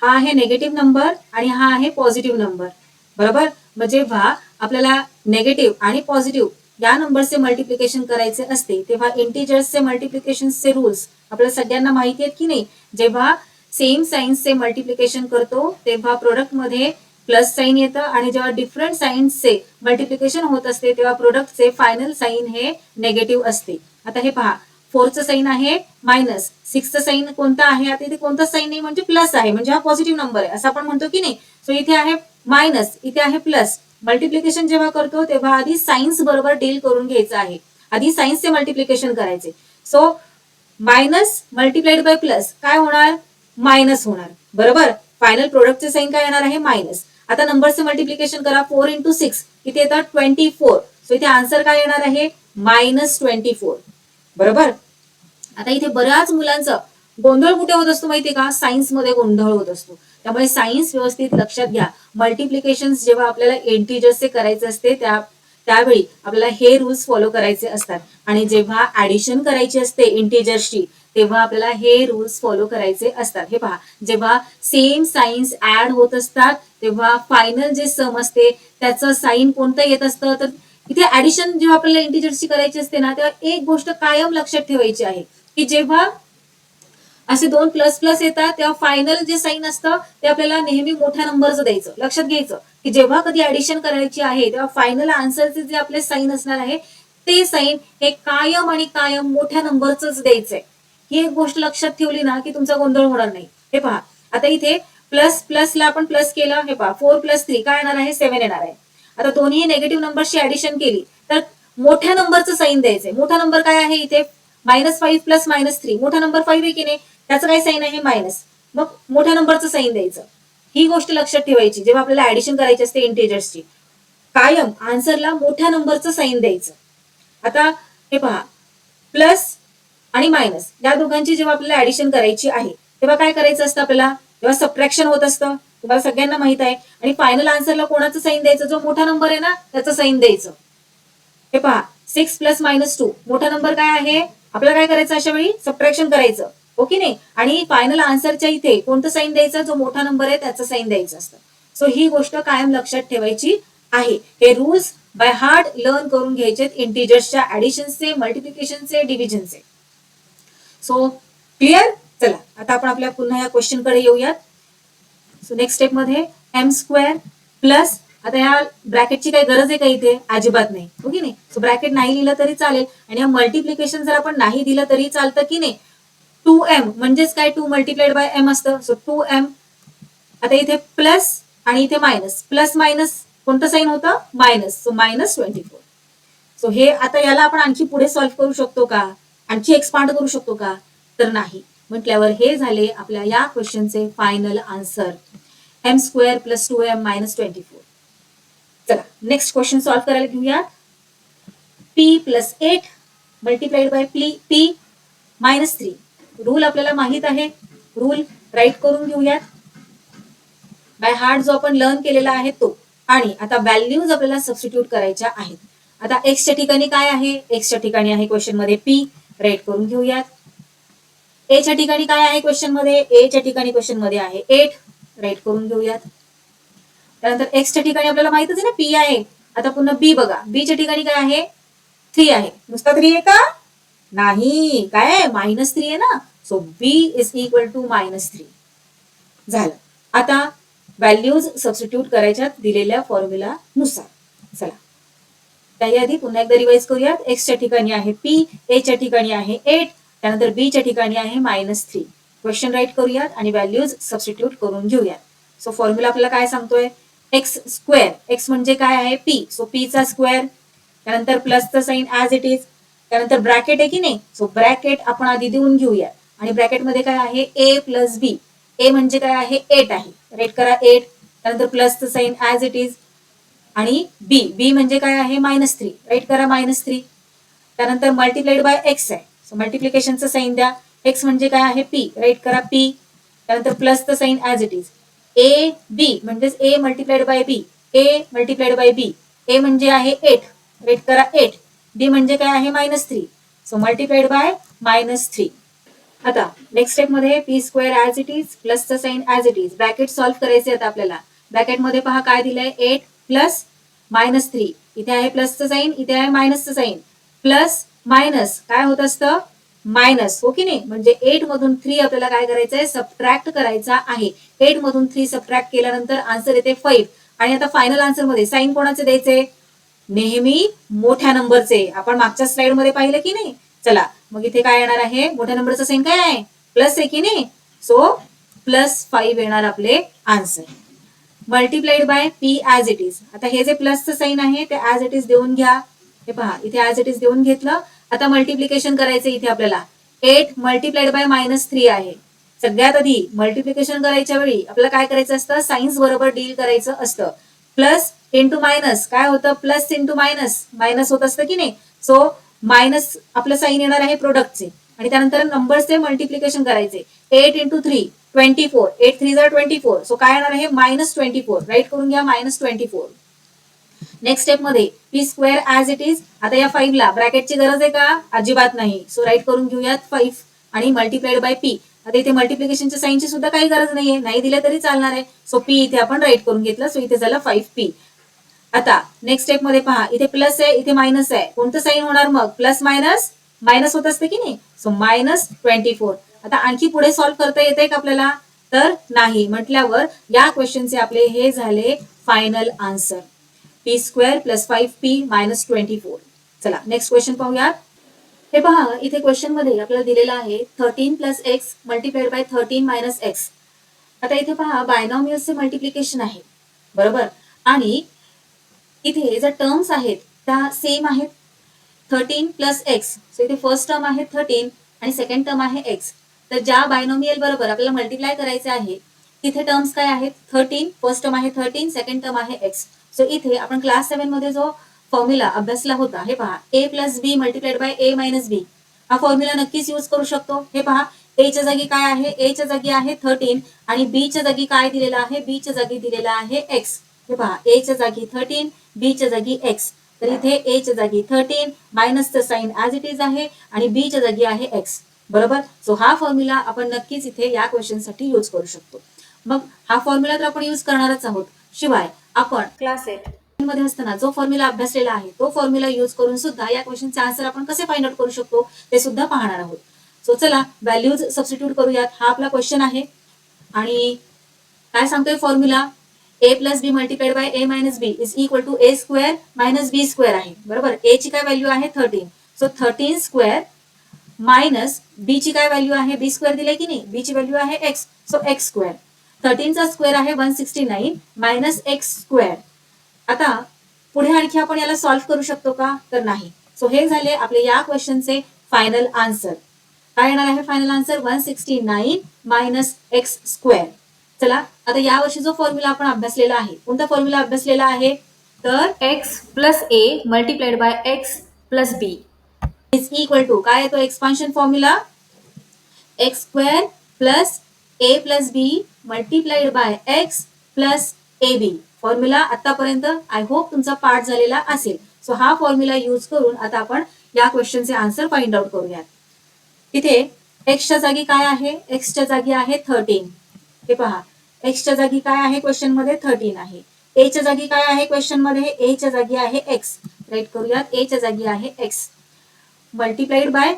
हा आहे नेगेटिव्ह नंबर आणि हा आहे पॉझिटिव्ह नंबर. बरोबर. मग जेव्हा आपल्याला नेगेटिव्ह आणि पॉझिटिव्ह या नंबरचे मल्टिप्लिकेशन करायचे असते तेव्हा इंटिजर्सचे मल्टिप्लिकेशनचे रूल्स आपल्याला सगळ्यांना माहिती आहेत की नाही. जेव्हा सेम साइन्सचे मल्टिप्लिकेशन करतो तेव्हा प्रोडक्ट मध्ये प्लस साइन येतं आणि जेव्हा डिफरंट साइन्सचे मल्टिप्लिकेशन होत असते तेव्हा प्रोडक्टचे फायनल साइन हे नेगेटिव्ह असते. आता हे पहा, 4चं साइन आहे मायनस, 6चं साइन कोणतं आहे, आता इथे कोणतं साइन नाही म्हणजे प्लस आहे, म्हणजे हा पॉझिटिव्ह नंबर आहे असं आपण म्हणतो की नाही. सो इथे आहे मायनस, इथे आहे प्लस. मल्टिप्लिकेशन जेव्हा करतो तेव्हा आधी सायन्स बरोबर डील करून घ्यायचं आहे, आधी सायन्सचे मल्टिप्लिकेशन करायचे. So minus multiplied by plus काय होणार, मायनस होणार. बरोबर. फायनल प्रोडक्टचे साइन काय येणार आहे मायनस. आता नंबरचे मल्टिप्लिकेशन करा, 4 × 6 किती येतात 24. सो इथे आन्सर काय येणार आहे -24. बरोबर. आता इथे बऱ्याच मुलांचा गोंधळ कुठे होत असतो माहितीये का, सायन्स मध्ये गोंधळ होत असतो. त्यामुळे सायन्स व्यवस्थित लक्षात घ्या. मल्टिप्लिकेशन जेव्हा आपल्याला इंटिजर्सचे करायचे असते त्यावेळी आपल्याला हे रूल्स फॉलो करायचे असतात आणि जेव्हा ऍडिशन करायची असते इंटिजर्सची तेव्हा आपल्याला हे रूल्स फॉलो करायचे असतात. हे पहा, जेव्हा सेम साइन्स ऍड होत असतात तेव्हा फायनल जे सम असते त्याचं साइन कोणतं येत असतं, तर इथे ऍडिशन जेव्हा आपल्याला इंटिजर्सची करायची असते ना तेव्हा एक गोष्ट कायम लक्षात ठेवायची आहे की जेव्हा असे 2 प्लस प्लस येतात तेव्हा फायनल जे साइन असतं ते आपल्याला नेहमी मोठ्या नंबरचं द्यायचं. लक्षात घ्यायचं की जेव्हा कधी ऍडिशन करायची आहे तेव्हा फायनल आन्सरचे जे आपले साइन असणार आहे ते साइन हे कायम आणि कायम मोठ्या नंबरच द्यायचंय. ही एक गोष्ट लक्षात ठेवली ना की तुमचा गोंधळ होणार नाही. हे पहा, आता इथे प्लस प्लसला आपण प्लस केलं, हे पहा 4 + 3 काय येणार आहे 7 येणार आहे. आता दोन्ही नेगेटिव्ह नंबरची ऍडिशन केली तर मोठ्या नंबरचं साईन द्यायचंय. मोठा नंबर काय आहे इथे -5 + -3, मोठा नंबर 5 आहे की नाही, त्याचं काय साईन आहे मायनस, मग मोठ्या नंबरचं साईन द्यायचं. ही गोष्ट लक्षात ठेवायची जेव्हा आपल्याला ऍडिशन करायची असते इंटिजर्सची, कायम आन्सरला मोठ्या नंबरचं साईन द्यायचं. आता हे पहा प्लस आणि मायनस या दोघांची जेव्हा आपल्याला ऍडिशन करायची आहे तेव्हा काय करायचं असतं आपल्याला, तेव्हा सबट्रॅक्शन होत असतं, तुम्हाला सगळ्यांना माहित आहे. आणि फायनल आन्सरला कोणाचं साईन द्यायचं, जो मोठा नंबर आहे ना त्याचं साईन द्यायचं. हे पहा 6 + -2 मोठा नंबर काय आहे, आपल्याला काय करायचं अशा वेळी सबट्रॅक्शन करायचं, हो की नाही. आणि फायनल आन्सरच्या इथे कोणतं साईन द्यायचं, जो मोठा नंबर आहे त्याचं साईन द्यायचं असतं. सो ही गोष्ट कायम लक्षात ठेवायची आहे. हे रूल्स बाय हार्ट लर्न करून घ्यायचे इंटिजर्सच्या ऍडिशनचे, मल्टिप्लिकेशनचे, डिव्हिजनचे. So clear. चला आता आपण आपल्या पुन्हा या क्वेश्चन कडे येऊयात. सो नेक्स्ट स्टेप मध्ये m² प्लस, आता या ब्रॅकेटची काही गरज आहे का इथे, अजिबात नाही, हो की नाही. सो ब्रॅकेट नाही लिहिलं तरी चालेल आणि या मल्टिप्लिकेशन जर आपण नाही दिलं तरी चालतं की नाही. 2m म्हणजेच काय 2 × m असतं. So 2m. आता इथे प्लस आणि इथे मायनस, प्लस मायनस कोणतं साईन होतं मायनस, सो -24. सो हे आता याला आपण आणखी पुढे सॉल्व्ह करू शकतो का, आणखी एक्सपांड करू शकतो का, तर नाही. म्हटल्यावर हे झाले आपल्या या क्वेश्चनचे फायनल आन्सर, m² + 2m - 24. चला नेक्स्ट क्वेश्चन सॉल्व्ह करायला घेऊयात. p + 8 × p -3. रूल आपल्याला माहित आहे, रूल राईट करून घेऊयात बाय हार्ट, जो आपण लर्न केलेला आहे तो. आणि आता व्हॅल्यूज आपल्याला सबस्टिट्यूट करायच्या आहेत. आता एक्सच्या ठिकाणी काय आहे, एक्सच्या ठिकाणी आहे क्वेश्चन मध्ये p, राईट करून घेऊयात. ए च्या ठिकाणी काय आहे क्वेश्चन मध्ये, ए च्या ठिकाणी क्वेश्चन मध्ये आहे 8, राईट करून घेऊयात. त्यानंतर एक्सच्या ठिकाणी आपल्याला माहितच आहे ना p आहे. आता पुन्हा बी बघा, बी च्या ठिकाणी काय आहे 3 आहे. नुसता 3 आहे का, नाही, काय आहे -3 आहे ना. सो b = -3 झालं. आता व्हॅल्यूज सबस्टिट्यूट करायच्या दिलेल्या फॉर्म्युला नुसार. चला त्याआधी पुन्हा एकदा रिवाइज करूयात. एक्सच्या ठिकाणी आहे p, ए च्या ठिकाणी आहे 8, त्यानंतर बी च्या ठिकाणी आहे -3. क्वेश्चन राईट करूयात आणि व्हॅल्यूज सबस्टिट्यूट करून घेऊयात. सो फॉर्म्युला आपल्याला काय सांगतोय, x², x म्हणजे काय आहे p, सो p चा स्क्वेअर, त्यानंतर प्लसचं साईन ऍज इट इज, त्यानंतर ब्रॅकेट आहे की नाही, सो ब्रॅकेट आपण आधी देऊन घेऊया. आणि ब्रॅकेटमध्ये काय आहे a + b, a म्हणजे काय आहे 8 आहे, राईट करा 8, त्यानंतर प्लसचं साईन ऍज इट इज, आणि बी म्हणजे काय आहे -3, राईट करा -3, त्यानंतर मल्टिप्लाइड बाय x आहे, सो मल्टिप्लिकेशनचं साईन द्या. x म्हणजे काय आहे p, राईट करा p, त्यानंतर प्लसचं sign as it is, a b म्हणजेच a × b, a × b, a म्हणजे आहे 8, राईट करा 8, b म्हणजे काय आहे -3, सो मल्टिप्लाइड बाय -3. आता नेक्स्ट स्टेप मध्ये p² ऍज इट इज, प्लसचं sign as it is, bracket solve करायचे आता आपल्याला. ब्रॅकेट मध्ये पहा काय दिलंय 8 + -3, इथे आहे प्लसचं साईन, इथे आहे मायनसचं साईन, प्लस मायनस काय होत असतं मायनस, हो की नाही. म्हणजे 8 मधून 3 आपल्याला काय करायचंय सबट्रॅक्ट करायचा आहे. 8 मधून 3 सबट्रॅक्ट केल्यानंतर आन्सर येते 5. आणि आता फायनल आन्सर मध्ये साईन कोणाचे द्यायचे, नेहमी मोठ्या नंबरचे. आपण मागच्या स्लाइड मध्ये पाहिलं की नाही. चला मग इथे काय येणार आहे, मोठ्या नंबरचा साईन काय आहे प्लस आहे की नाही, सो +5 येणार आपले answer. Multiplied by p as it is, आता हे जे प्लसचं साईन आहे ते ऍज इट इज देऊन घ्या. हे पहा इथे ऍज इट इज देऊन घेतलं. आता मल्टिप्लिकेशन करायचं इथे आपल्याला, 8 × -3 आहे. सगळ्यात आधी मल्टिप्लिकेशन करायच्या वेळी आपल्याला काय करायचं असतं, सायन्स बरोबर डील करायचं असतं. प्लस इंटू मायनस काय होतं, प्लस इंटू मायनस मायनस होत असतं की नाही. सो मायनस आपलं साईन येणार आहे प्रोडक्टचे, आणि त्यानंतर नंबर्सचे मल्टिप्लिकेशन करायचे. 8 × 3 24, 8 3 = 24, सो काय येणार आहे -24, राईट करून घ्या -24. नेक्स्ट स्टेप मध्ये p² ऍज इट इज. आता या 5 ला ब्रॅकेटची गरज आहे का, अजिबात नाही, सो राईट करून घेऊयात 5 आणि मल्टिप्लाइड बाय p. आता इथे मल्टिप्लिकेशनच्या साईनची सुद्धा काही गरज नाहीये, नाही दिले तरी चालणार आहे. सो p इथे आपण राईट करून घेतलं, सो इथे झालं 5p. आता नेक्स्ट स्टेप मध्ये पहा, इथे प्लस आहे इथे मायनस आहे, कोणतं साईन होणार मग, प्लस मायनस मायनस होत असते की नाही, सो -24. आता आणखी पुढे सॉल्व्ह करता येते का आपल्याला, तर नाही. म्हटल्यावर या क्वेश्चनचे आपले हे झाले फायनल आन्सर, p² + 5p - 24. चला नेक्स्ट क्वेश्चन पाहूयात. हे पहा इथे क्वेश्चन मध्ये आपल्याला दिलेलं आहे 13 + x × 13 - x. आता इथे पहा बायनॉमियल्सचे मल्टिप्लिकेशन आहे बरोबर, आणि इथे ज्या टर्म्स आहेत त्या सेम आहेत. 13 प्लस एक्स, सो इथे फर्स्ट टर्म आहे 13 आणि सेकंड टर्म आहे एक्स. तर ज्या बायनॉमियल बरोबर आपल्याला मल्टिप्लाय करायचे आहे तिथे टर्म्स काय आहेत, 13 फर्स्ट टर्म आहे 13, सेकंड टर्म आहे एक्स. सो इथे आपण क्लास 7 मध्ये जो फॉर्म्युला अभ्यासला होता, हे पहा a plus b multiplied by a minus b, हा फॉर्म्युला नक्कीच यूज करू शकतो. हे पहा ए च्या जागी काय आहे, ए च्या जागी आहे 13 आणि बी च्या जागी काय दिलेला आहे, बी च्या जागी दिलेला आहे एक्स. हे पहा ए च्या जागी 13, बी च्या जागी एक्स. तर इथे ए च्या जागी 13 मायनसचं साइन ऍज इट इज आहे आणि बी च्या जागी आहे एक्स बरोबर. सो हा फॉर्म्युला आपण नक्कीच इथे या क्वेश्चन साठी यूज करू शकतो. मग हा फॉर्म्युला तर आपण यूज करणारच आहोत, शिवाय आपण क्लास 8 मध्ये असताना जो फॉर्म्युला अभ्यासलेला आहे तो फॉर्म्युला यूज करून सुद्धा या क्वेश्चनचे आन्सर आपण कसे फाइंड आउट करू शकतो ते सुद्धा पाहणार आहोत. सो चला व्हॅल्यूज सबस्टिट्यूट करूयात. हा आपला क्वेश्चन आहे आणि काय सांगतोय formula, a plus b multiplied by a minus b is equal to a square minus b square आहे बरोबर. ए ची काय व्हॅल्यू आहे 13, सो 13 स्क्वेअर मायनस बी ची काय व्हॅल्यू आहे, बी स्क्वेअर दिले की नाही, बी ची व्हॅल्यू आहे एक्स, सो एक्स स्क्वेअर. 13 चा स्क्वेअर आहे 169 मायनस एक्स स्क्वेअर. आता पुढे आणखी आपण याला सॉल्व्ह करू शकतो का, तर नाही. सो हे झाले आपले या क्वेश्चनचे फायनल आन्सर. काय येणार आहे final answer, 169 minus x square. चला आता या वर्षी जो फॉर्म्युला आपण अभ्यासलेला आहे, कोणता फॉर्म्युला अभ्यासलेला आहे, तर x plus a multiplied by x plus b is equal to काय आहे तो expansion formula, x square plus a plus b multiplied by x plus a b. Formula आतापर्यंत आय होप तुमचा पाठ झालेला असेल. सो हा फॉर्म्युला यूज करून आता आपण या क्वेश्चनचे आन्सर फाइंड आउट करूयात. इथे एक्सच्या जागी काय आहे, एक्सच्या जागी आहे 13. हे पहा एक्सच्या जागी काय आहे क्वेश्चन मध्ये 13 आहे. ए च्या जागी काय आहे क्वेश्चन मध्ये, ए च्या जागी आहे एक्स. राईट करूयात, ए च्या जागी आहे एक्स मल्टिप्लाइड बाय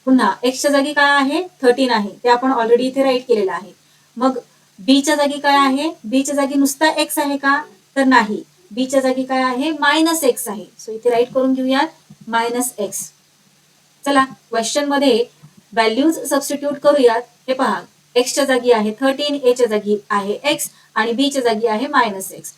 पुन्हा एक्सच्या जागी काय आहे 13 आहे, ते आपण ऑलरेडी इथे राईट केलेलं आहे. मग बी च्या जागी काय आहे, बी च्या जागी नुसता एक्स आहे का, तर नाही, बी च्या जागी काय आहे मायनस एक्स आहे. सो इथे राईट करून घेऊयात मायनस एक्स. चला क्वेश्चन मध्ये व्हॅल्यूज सबस्टिट्यूट करूयात. हे पहा एक्सच्या जागी आहे 13, ए च्या जागी आहे एक्स आणि बी च्या जागी आहे मायनस एक्स.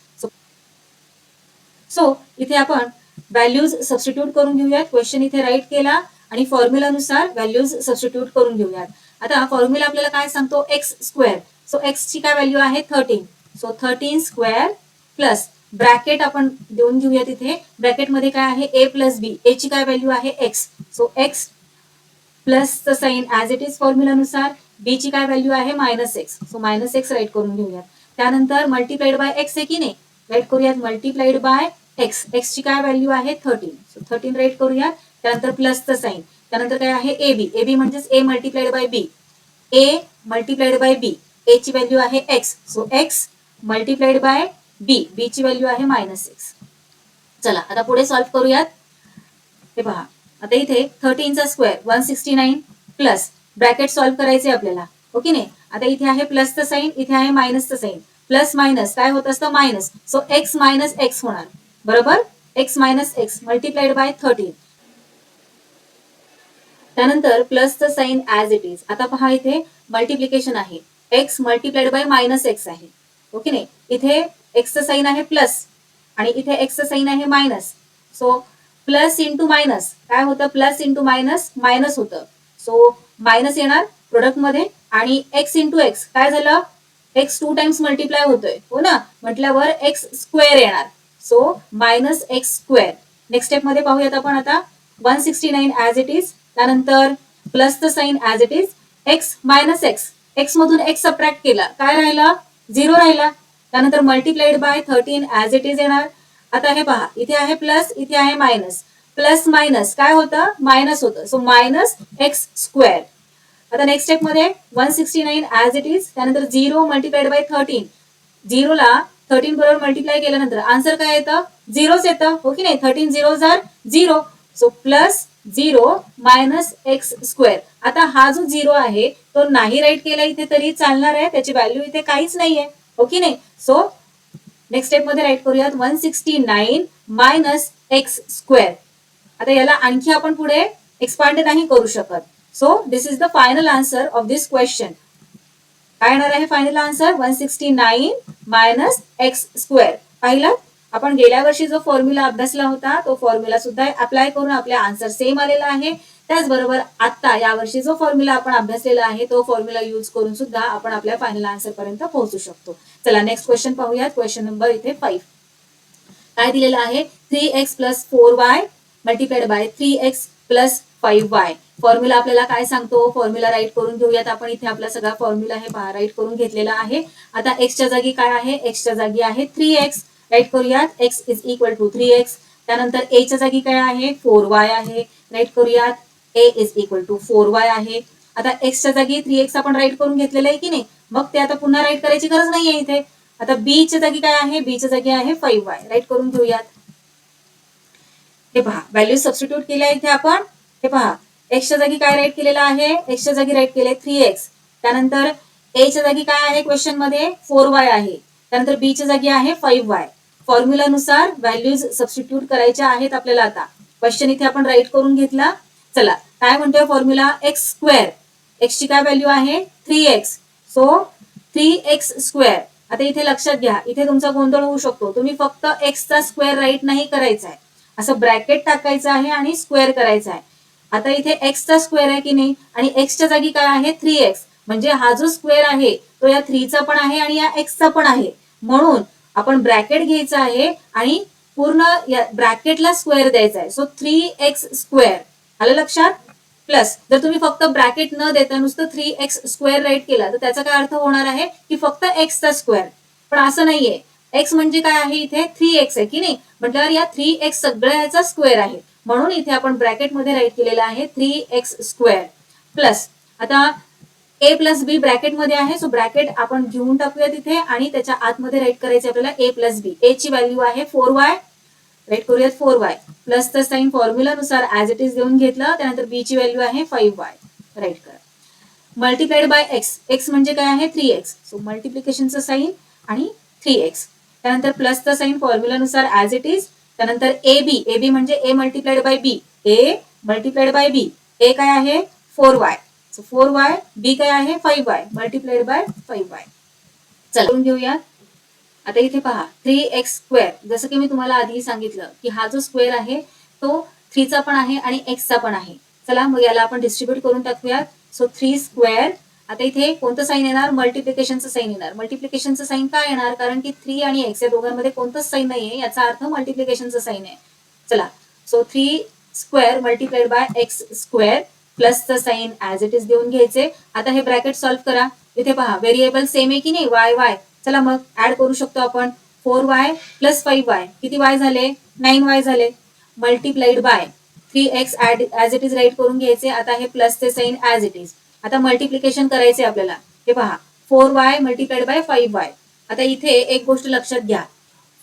सो इथे आपण व्हॅल्यूज सबस्टिट्यूट करून घेऊयात. क्वेश्चन इथे राईट केला आणि फॉर्म्युलानुसार व्हॅल्यूज सबस्टिट्यूट करून घेऊयात. आता फॉर्म्युला आपल्याला काय सांगतो, एक्स स्क्वेअर. सो एक्स ची काय व्हॅल्यू आहे 13, सो 13 स्क्वेअर प्लस ब्रॅकेट आपण देऊन घेऊयात. इथे ब्रॅकेट मध्ये काय आहे ए प्लस बी, ए ची काय व्हॅल्यू आहे एक्स, सो एक्स प्लस च साइन ऍज इट इज फॉर्म्युलानुसार. बी ची काय व्हॅल्यू आहे minus x, so minus x right करून घेऊयात. त्यानंतर मल्टिप्लाइड बाय एक्स आहे की नाही, राईट करूयात मल्टिप्लाइड बाय एक्स. एक्स ची काय व्हॅल्यू आहे 13, सो 13 राईट करूयात. त्यानंतर प्लसचं साइन, त्यानंतर काय आहे ए बी, ए बी म्हणजेच a multiplied by b, a multiplied by b, a ची व्हॅल्यू आहे x, so x multiplied by b, b ची व्हॅल्यू आहे मायनस एक्स. चला आता पुढे सॉल्व्ह करूयात. हे पहा आता इथे 13 चा स्क्वेअर 169 प्लस ब्रॅकेट सॉल्व्ह करायचे आपल्याला, ओके नाही. आता इथे आहे प्लसचं साइन, इथे आहे मायनसचं साइन, प्लस मायनस काय होत असतं minus, so x minus x होणार बरोबर. X minus x multiplied by 13, त्यानंतर प्लसचं साइन ऍज इट इज. आता पहा इथे मल्टिप्लिकेशन आहे, x multiplied bye minus x आहे, ओके नाही. इथे एक्सचं साइन आहे प्लस आणि इथे एक्सचं साइन आहे minus. So plus into minus काय होतं, प्लस इंटू मायनस मायनस होतं, सो मायनस येणार प्रोडक्ट मध्ये आणि एक्स इंटू एक्स काय झालं, एक्स 2 टाइम्स मल्टिप्लाय होतोय हो ना, म्हटल्यावर एक्स स्क्वेअर येणार, so minus x square. Next step मध्ये पाहूयात आपण आता 169 ऍज इट इज, त्यानंतर प्लसचं sign as it is, x minus x, x मधून एक्स सबट्रॅक्ट केला काय राहिला 0 राहिला. त्यानंतर multiplied by 13 as it is येणार. आता हे पहा इथे आहे प्लस, इथे आहे मायनस, प्लस मायनस काय होतं मायनस होतं, सो मायनस एक्स स्क्वेअर. आता नेक्स्ट स्टेप मध्ये 169 ऍज इट इज, त्यानंतर 0 मल्टिप्लाइड बाय 13, 0 ला 13 बरोबर मल्टिप्लाय केल्यानंतर आन्सर काय येतं 0च येतं, हो की नाही. 13 zeros are 0, so plus 0 minus x square. आता हा जो 0 आहे तो नाही राईट केला इथे तरी चालणार आहे, त्याची व्हॅल्यू इथे काहीच नाहीये, हो की नाही. सो नेक्स्ट स्टेप मध्ये राईट करूयात 169 मायनस एक्स स्क्वेअर. आता याला आणखी आपण पुढे एक्सपांड नाही करू शकत. So this is the final answer of this question. काय येणार आहे final answer 169 minus x square. पाहिलं आपण गेल्या वर्षी जो फॉर्म्युला अभ्यासला होता तो फॉर्म्युला सुद्धा अप्लाय करून आपला आन्सर सेम आलेला आहे. त्याचबरोबर आता यावर्षी जो फॉर्म्युला आपण अभ्यासलेला आहे तो फॉर्म्युला यूज करून सुद्धा आपण आपल्या फायनल आन्सर पर्यंत पोहोचू शकतो. चला नेक्स्ट क्वेश्चन पाहूयात. क्वेश्चन नंबर इथे 5 काय दिलेलं आहे 3x plus 4y multiplied by 3x plus 5y. Formula आपल्याला काय सांगतो फॉर्म्युला राईट करून घेऊयात आपण. इथे आपला सगळा फॉर्म्युला हे पहा राईट करून घेतलेला आहे. आता एक्सच्या जागी काय आहे एक्सच्या जागी आहे 3x राईट करूयात. x is equal to 3x. त्यानंतर a च्या जागी काय आहे 4y आहे राईट करूयात. a is equal to 4y आहे. आता एक्सच्या जागी 3x आपण राईट करून घेतलेलं आहे की नाही मग ते आता पुन्हा राईट करायची गरज नाहीये इथे. आता बी च्या जागी काय आहे बी च्या जागी आहे 5y राईट करून घेऊयात. हे पहा व्हॅल्यू सबस्टिट्यूट केल्या इथे आपण. हे पहा एक्सच्या जागी काय राईट केलेलं आहे एक्सच्या जागी राईट केले 3x. त्यानंतर a च्या जागी काय आहे क्वेश्चन मध्ये 4y आहे. त्यानंतर b च्या जागी आहे 5y. फॉर्म्युलानुसार व्हॅल्यूज सबस्टिट्यूट करायच्या आहेत आपल्याला. आता क्वेश्चन इथे आपण राईट करून घेतला. चला काय म्हणतोय फॉर्म्युला एक्स स्क्वेअर. एक्स ची काय व्हॅल्यू आहे 3x सो 3x स्क्वेअर. आता इथे लक्षात घ्या इथे तुमचा गोंधळ होऊ शकतो. तुम्ही फक्त एक्सचा स्क्वेअर राईट नाही करायचा आहे असं ब्रॅकेट टाकायचं आहे आणि स्क्वेअर करायचा आहे. आता इथे एक्सचा स्क्वेअर आहे की नाही आणि एक्सच्या जागी काय आहे 3x म्हणजे हा जो स्क्वेअर आहे तो या 3 चा पण आहे आणि या एक्सचा पण आहे. म्हणून आपण ब्रॅकेट घ्यायचं आहे आणि पूर्ण या ब्रॅकेटला स्क्वेअर द्यायचा आहे. सो 3x स्क्वेअर आलं लक्षात. प्लस जर तुम्ही फक्त ब्रॅकेट न देता नुसतं 3x स्क्वेअर राईट केला तर त्याचा काय अर्थ होणार आहे की फक्त एक्सचा स्क्वेअर. पण असं नाहीये. एक्स म्हणजे काय आहे इथे 3x आहे की नाही म्हटल्यावर या 3x सगळ्या ह्याचा स्क्वेअर आहे. म्हणून इथे आपण ब्रॅकेट मध्ये राईट केलेला आहे 3x स्क्वेअर. प्लस आता a प्लस बी ब्रॅकेट मध्ये आहे सो ब्रॅकेट आपण घेऊन टाकूया तिथे आणि त्याच्या आतमध्ये राईट करायचे आपल्याला a प्लस बी. a ची व्हॅल्यू आहे 4y राईट करूयात 4y प्लसचं साइन फॉर्म्युलानुसार ऍज इट इज देऊन घेतलं. त्यानंतर बी ची व्हॅल्यू आहे 5y राईट करा. Multiplied by x. एक्स म्हणजे काय आहे 3x सो मल्टिप्लिकेशनचं साइन आणि 3x. त्यानंतर प्लसचं साइन फॉर्म्युलानुसार ऍज इट इज. त्यानंतर ए बी म्हणजे a multiplied by b. a multiplied by b. a काय आहे 4y सो 4y. b काय आहे 5y मल्टिप्लाइड बाय 5y. चला घेऊया. आता इथे पहा 3x स्क्वेअर जसं की मी तुम्हाला आधी सांगितलं की हा जो स्क्वेअर आहे तो 3 चा पण आहे आणि x चा पण आहे. चला मग याला आपण डिस्ट्रीब्यूट करून टाकूयात. So 3 square. आता इथे कोणतं साइन येणार मल्टिप्लिकेशनचं साइन येणार. मल्टिप्लिकेशनचं साइन काय येणार कारण की 3 आणि x या दोघांमध्ये कोणतंच साइन नाहीये याचा अर्थ मल्टिप्लिकेशनचं साइन आहे. चला so 3 square multiplied by x square प्लसचं साइन ऍज इट इज देऊन घ्यायचे. आता हे ब्रॅकेट सॉल्व्ह करा. इथे पहा व्हेरिएबल सेम आहे की नाही y. चला मग ऍड करू शकतो आपण 4y प्लस 5y किती y झाले 9y झाले multiplied by 3x as it is right करून घ्यायचे. आता हे प्लसचे साइन ऍज इट इज. आता मल्टिप्लिकेशन करायचे आपल्याला. हे पहा 4y मल्टिप्लाइड बाय 5y. आता इथे एक गोष्ट लक्षात घ्या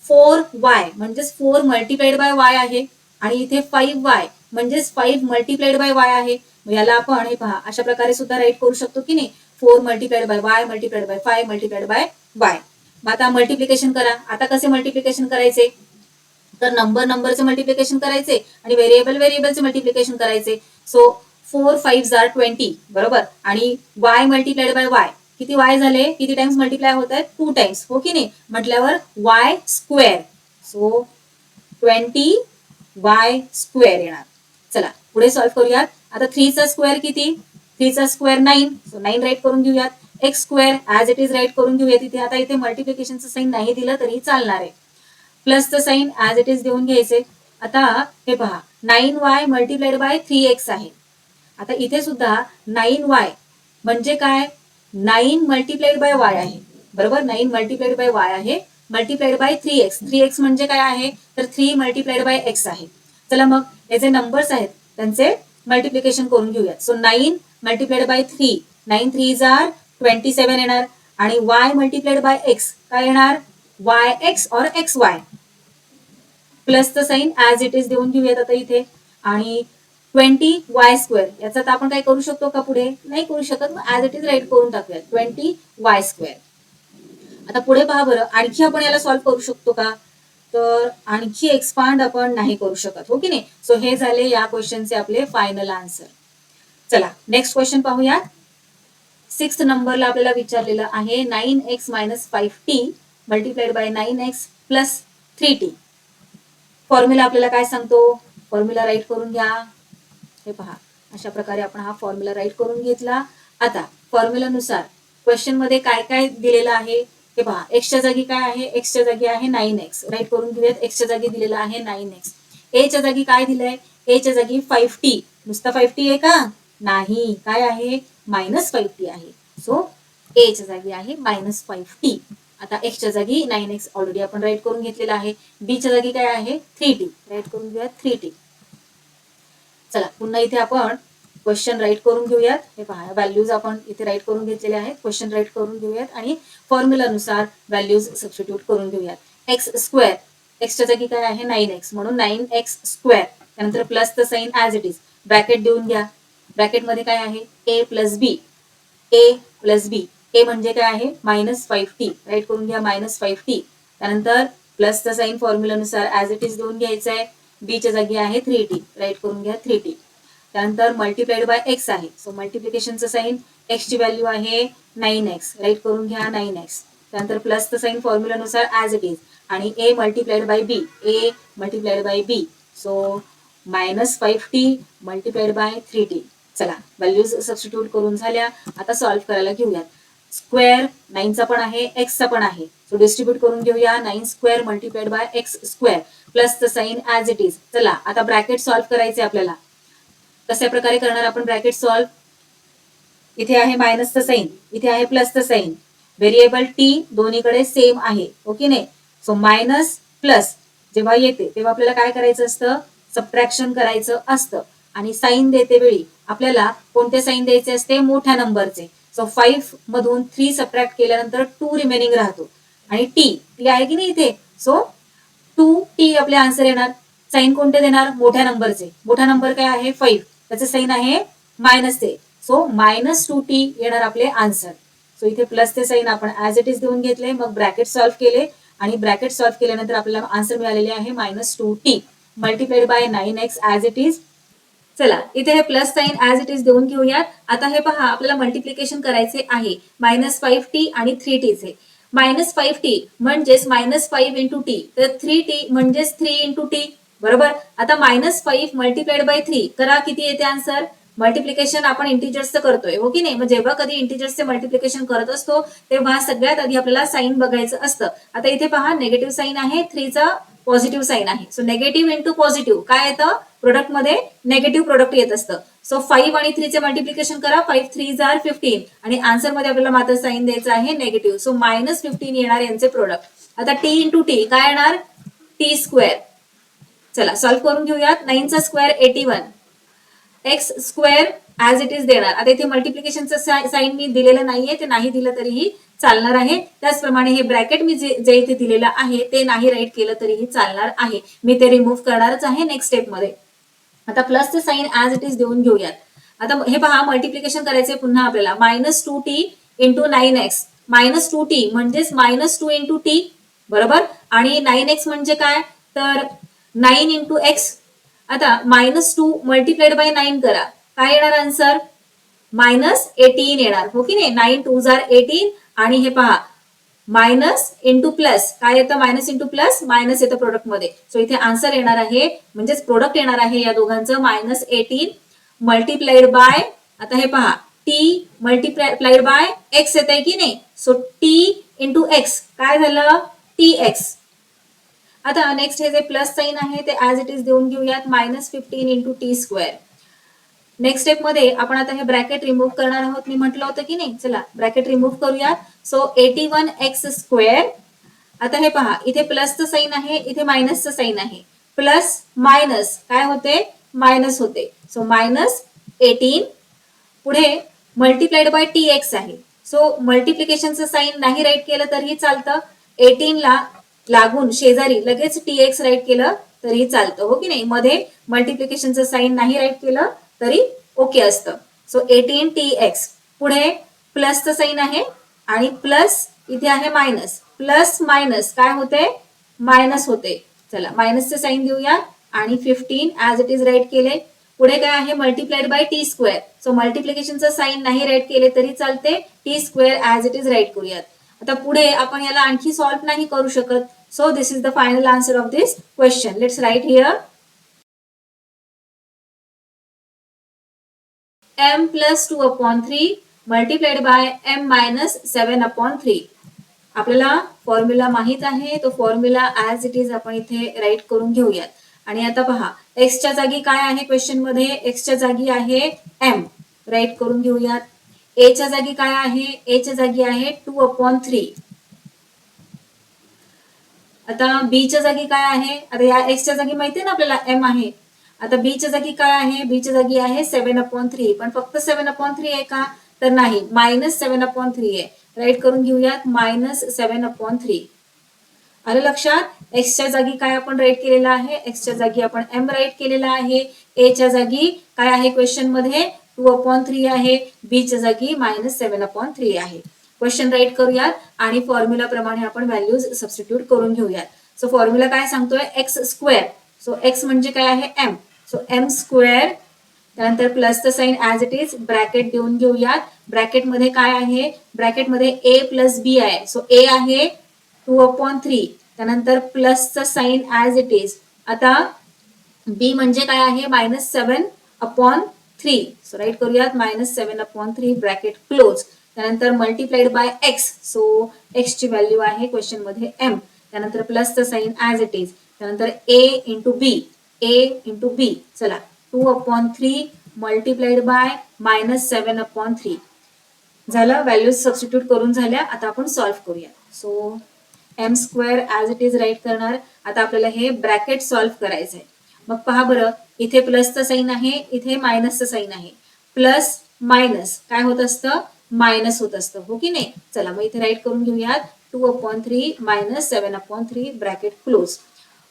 4y म्हणजेच 4 मल्टिप्लाइड बाय y आहे आणि इथे 5y म्हणजेच 5 मल्टिप्लाइड बाय y आहे. याला आपण हे पहा अशा प्रकारे सुद्धा राईट करू शकतो की नाही 4 multiplied by y multiplied by 5 multiplied by y. मग आता मल्टिप्लिकेशन करा. आता कसे मल्टिप्लिकेशन करायचे तर नंबरचे मल्टिप्लिकेशन करायचे आणि व्हेरिएबलचे मल्टिप्लिकेशन करायचे. सो 4 5 आर 20 बरोबर आणि y मल्टिप्लाइड बाय y किती y झाले किती टाइम्स मल्टिप्लाय होत आहेत 2 टाइम्स हो की नाही म्हटल्यावर y square. So 20y square येणार. चला पुढे सॉल्व्ह करूयात. आता 3 चा स्क्वेअर किती 3 चा स्क्वेअर 9 सो 9 राईट करून घेऊयात. X square as it is right करून घेऊया तिथे. आता इथे मल्टिप्लिकेशनचं साइन नाही दिलं तरी चालणार आहे. प्लसचं साइन ऍज इट इज देऊन घ्यायचे. आता हे पहा 9y मल्टिप्लाइड बाय 3x आहे. आता इथे सुद्धा 9y म्हणजे काय 9 मल्टिप्लाइड बाय y आहे बरोबर 9 मल्टिप्लाइड बाय y आहे मल्टिप्लाइड बाय 3x म्हणजे काय आहे तर 3 मल्टिप्लाइड बाय x आहे. चला मग हे जे नंबर्स आहेत त्यांचे मल्टिप्लिकेशन करून घेऊयात. सो 9 मल्टिप्लाइड बाय 3 9 3 आर 27 येणार आणि y मल्टिप्लाइड बाय x काय येणार yx और xy प्लसचं साइन ऍज इट इज देऊन घेऊयात आता इथे आणि 20y स्क्वेअर याचा तर आपण काय करू शकतो का पुढे नाही करू शकत मग ऍज इट इज राईट करून टाकूयात 20y स्क्वेअर. आता पुढे पहा बरं आणखी आपण याला सॉल्व्ह करू शकतो का तर आणखी एक्सपांड आपण नाही करू शकत हो की नाही. सो हे झाले या क्वेश्चनचे आपले फायनल आन्सर. चला नेक्स्ट क्वेश्चन पाहूयात. 6th नंबरला आपल्याला विचारलेलं आहे 9x minus 5t multiplied bye 9x plus 3t. Formula आपल्याला काय सांगतो, फॉर्म्युला राईट करून घ्या. हे पहा, अशा प्रकारे आपण हा फॉर्म्युला राईट करून घेतला. आता फॉर्म्युलानुसार क्वेश्चन मध्ये काय काय दिलेलं आहे हे पहा. एक्सच्या जागी काय आहे, एक्सच्या जागी आहे 9x. राईट करून घेऊयात. एक्सच्या जागी दिलेलं आहे 9x. एच्या जागी काय दिलंय, एच्या जागी 5t. नुसता 5t आहे का, नाही, काय आहे, मायनस 5t आहे. सो एच्या जागी आहे मायनस 5t. आता एक्सच्या जागी 9x ऑलरेडी आपण राईट करून घेतलेला आहे. बीच्या जागी काय आहे 3t. राईट करून घेऊयात 3t. चला पुन्हा इथे आपण क्वेश्चन राईट करून घेऊयात. हे पहा, व्हॅल्यूज आपण इथे राईट करून घेतलेले आहेत. क्वेश्चन राईट करून घेऊयात आणि फॉर्म्युलानुसार व्हॅल्यूज सबस्टिट्यूट करून घेऊयात. एक्स स्क्वेअर, एक्सच्या जागी काय आहे 9x म्हणून 9x स्क्वेअर. त्यानंतर प्लसचं sign as it is, bracket देऊन घ्या. ब्रॅकेटमध्ये काय आहे a plus b. a plus b, a म्हणजे काय आहे मायनस 5t. राईट करून घ्या मायनस 5t. त्यानंतर प्लसचं साइन फॉर्म्युलानुसार ऍज इट इज देऊन घ्यायचं आहे. बीच्या जागी आहे 3t. राईट करून घ्या 3t. त्यानंतर मल्टिप्लाइड बाय एक्स आहे. सो मल्टिप्लिकेशनचं साइन, एक्सची व्हॅल्यू आहे 9x. राईट करून घ्या 9x. त्यानंतर प्लसचं साइन फॉर्म्युलानुसार ऍज इट इज आणि a multiplied by b. a multiplied by b. So minus 5t multiplied by 3t. चला व्हॅल्यूज सबस्टिट्यूट करून झाल्या. आता सॉल्व्ह करायला घेऊयात. स्क्वेअर 9चा पण आहे, एक्सचा पण आहे. सो डिस्ट्रीब्यूट करून घेऊया. 9 square multiplied by x square प्लसचं साइन ऍज इट इज. चला आता ब्रॅकेट सॉल्व्ह करायचे आपल्याला. कशा प्रकारे करणार आपण ब्रॅकेट सॉल्व्ह. इथे आहे मायनसचं साइन, इथे आहे प्लसचं साइन. व्हेरिएबल टी दोन्हीकडे सेम आहे, ओके नाही. सो मायनस प्लस जेव्हा येते तेव्हा आपल्याला काय करायचं असतं, सबट्रॅक्शन करायचं असतं. आणि साइन देते वेळी आपल्याला कोणते साइन द्यायचे असते, मोठ्या नंबरचे. सो 5 मधून 3 सबट्रॅक्ट केल्यानंतर 2 रिमेनिंग राहतो आणि टी आहे की नाही इथे. सो 2t आपले आन्सर येणार. साइन कोणते देणार, मोठ्या नंबरचे. मोठा नंबर काय आहे 5, त्याचे साइन आहे मायनसचे. सो मायनस 2t येणार आपले आन्सर. सो इथे प्लसचे साइन आपण ऍज इट इज देऊन घेतले. मग ब्रॅकेट सॉल्व्ह केले आणि ब्रॅकेट सॉल्व्ह केल्यानंतर आपल्याला आन्सर मिळालेले आहे minus 2t multiplied by 9x as it is. चला इथे हे plus sign as it is देऊन घेऊयात. आता हे पहा, आपल्याला मल्टिप्लिकेशन करायचे आहे मायनस 5t आणि 3tचे. मायनस 5t म्हणजेच मायनस 5 इंटू टी, तर 3t म्हणजेच 3 इंटू टी. बरोबर. आता मायनस 5 मल्टिप्लाइड बाय 3 करा, किती येते आन्सर. मल्टिप्लिकेशन आपण इंटिजर्सचं करतोय, हो की नाही. मग जेव्हा कधी इंटिजर्सचे मल्टिप्लिकेशन करत असतो तेव्हा सगळ्यात आधी आपल्याला साइन बघायचं असतं. आता इथे पहा, नेगेटिव्ह साइन आहे, 3चा पॉझिटिव्ह साइन आहे. सो नेगेटिव्ह इंटू पॉझिटिव्ह काय येतं, प्रोडक्ट मध्ये नेगेटिव्ह प्रोडक्ट येत असतं. सो 5 आणि 3 चे मल्टिप्लिकेशन करा. 5 3 जार 15 आणि आन्सर मध्ये आपल्याला मात्र साइन द्यायचं आहे नेगेटिव्ह. सो मायनस 15 येणार यांचे प्रोडक्ट. आता टी इंटू टी काय येणार, टी स्क्वेअर. चला सॉल्व्ह करून घेऊयात. 9चा square 81. X square as it is देणार. आता इथे मल्टिप्लिकेशनचं साइन मी दिलेलं नाहीये, ते नाही दिलं तरीही चालणार आहे. त्याचप्रमाणे हे ब्रॅकेट मी जे इथे दिलेलं आहे ते नाही राईट केलं तरीही चालणार आहे. मी ते रिमूव्ह करणारच आहे नेक्स्ट स्टेप मध्ये. आता प्लसचे साइन ऍज इट इज देऊन घेऊयात. आता हे पहा, मल्टिप्लिकेशन करायचे पुन्हा आपल्याला. Minus 2t into 9x. Minus 2t म्हणजेच मायनस 2 इंटू टी. बरोबर. आणि 9x म्हणजे काय, तर 9 इंटू एक्स. आता मायनस 2 मल्टिप्लाइड बाय 9 करा, काय येणार आन्सर, मायनस 18 येणार, हो की नाही. 9 2 जार 18 आणि हे पहा मायनस इंटू प्लस काय येतं, मायनस इंटू प्लस मायनस येतं प्रोडक्ट मध्ये. सो इथे आन्सर येणार आहे म्हणजेच प्रोडक्ट येणार आहे या दोघांचं मायनस 18 मल्टिप्लाइड बाय. आता हे पहा, टी मल्टिप्लाइड बाय एक्स येत आहे की नाही. सो टी इंटू एक्स काय झालं, टी एक्स. आता नेक्स्ट हे जे प्लस साइन आहे ते ऍज इट इज देऊन घेऊयात. Minus 15 into T square. Next step मध्ये आपण आता हे ब्रॅकेट रिमूव्ह करणार आहोत, मी म्हटलं होतं की नाही. चला ब्रॅकेट रिमूव्ह करूयात. So 81x square. आता हे पहा, इथे प्लसचं साइन आहे, इथे मायनसचं साइन आहे. प्लस मायनस काय होते, मायनस होते. सो मायनस 18 पुढे मल्टिप्लाइड बाय टी एक्स आहे. सो मल्टिप्लिकेशनचं साइन नाही राईट केलं तरीही चालतं. 18 ला लागून शेजारी लगेच टी एक्स राईट केलं तरीही चालतं, हो की नाही. मध्ये मल्टिप्लिकेशनचं साइन नाही राईट केलं तरी ओके असतं. So 18 T x. पुढे प्लसचं साइन आहे आणि प्लस इथे आहे मायनस. प्लस मायनस काय होते, मायनस होते. चला मायनसचे साइन देऊया आणि 15 ऍज इट इज राईट केले. पुढे काय आहे multiplied by t square. So मल्टिप्लिकेशनचा साइन नाही राईट केले तरी चालते, t square as it is write करूयात. आता पुढे आपण याला आणखी सॉल्व्ह नाही करू शकत. So this is the final answer of this question. Let's write here m plus 2 upon 3 multiplied by m minus 7 upon 3. आपल्याला फॉर्म्युला माहित आहे, तो फॉर्म्युला ऍज इट इज आपण इथे राईट करून घेऊयात. आणि आता पहा एक्सच्या जागी काय आहे क्वेश्चन मध्ये, एक्सच्या जागी आहे m, राईट करून घेऊयात. ए च्या जागी काय आहे, ए च्या जागी आहे 2 upon 3. आता बी च्या जागी काय आहे, आता या एक्सच्या जागी माहितीये ना आपल्याला m आहे. आता बी च्या जागी काय आहे, बी च्या जागी आहे 7/3. पण फक्त 7/3 आहे का, तर नाही, -7/3 आहे. राईट करून घेऊयात -7/3. आलं लक्षात. एक्सच्या जागी काय आपण राईट केलेलं आहे, एक्सच्या जागी आपण m राईट केलेला आहे. ए च्या जागी काय आहे क्वेश्चन मध्ये 2/3 आहे, बी च्या जागी -7/3 आहे. क्वेश्चन राईट करूयात आणि फॉर्म्युला प्रमाणे आपण व्हॅल्यूज सबस्टिट्यूट करून घेऊयात. सो फॉर्म्युला काय सांगतोय, एक्स स्क्वेअर. सो एक्स म्हणजे काय आहे m. सो m स्क्वेअर, त्यानंतर प्लसचं sign as it is, bracket देऊन घेऊयात. ब्रॅकेट मध्ये काय आहे, ब्रॅकेट मध्ये a प्लस बी आहे. सो a आहे 2/3, त्यानंतर प्लसचं साइन ऍज इट इज. आता b म्हणजे काय आहे -7/3. सो राईट करूयात -7/3 ब्रॅकेट क्लोज. त्यानंतर multiplied by x. So x ची व्हॅल्यू आहे क्वेश्चन मध्ये m, त्यानंतर प्लसचं साइन ऍज इट इज, त्यानंतर a इंटू बी. चला 2/3 मल्टिप्लाइड बाय -7/3 झालं. व्हॅल्यूज सबस्टिट्यूट करून झाल्या. आता आपण सॉल्व्ह करूया. So m square as it is right करणार. आता आपल्याला हे ब्रॅकेट सॉल्व्ह करायचं आहे. मग पहा बरं, इथे प्लसचं साइन आहे, इथे मायनसचं साइन आहे. प्लस मायनस काय होत असतं, मायनस होत असतं, हो की नाही. चला मग इथे राईट करून घेऊयात 2/3 -7/3 bracket close,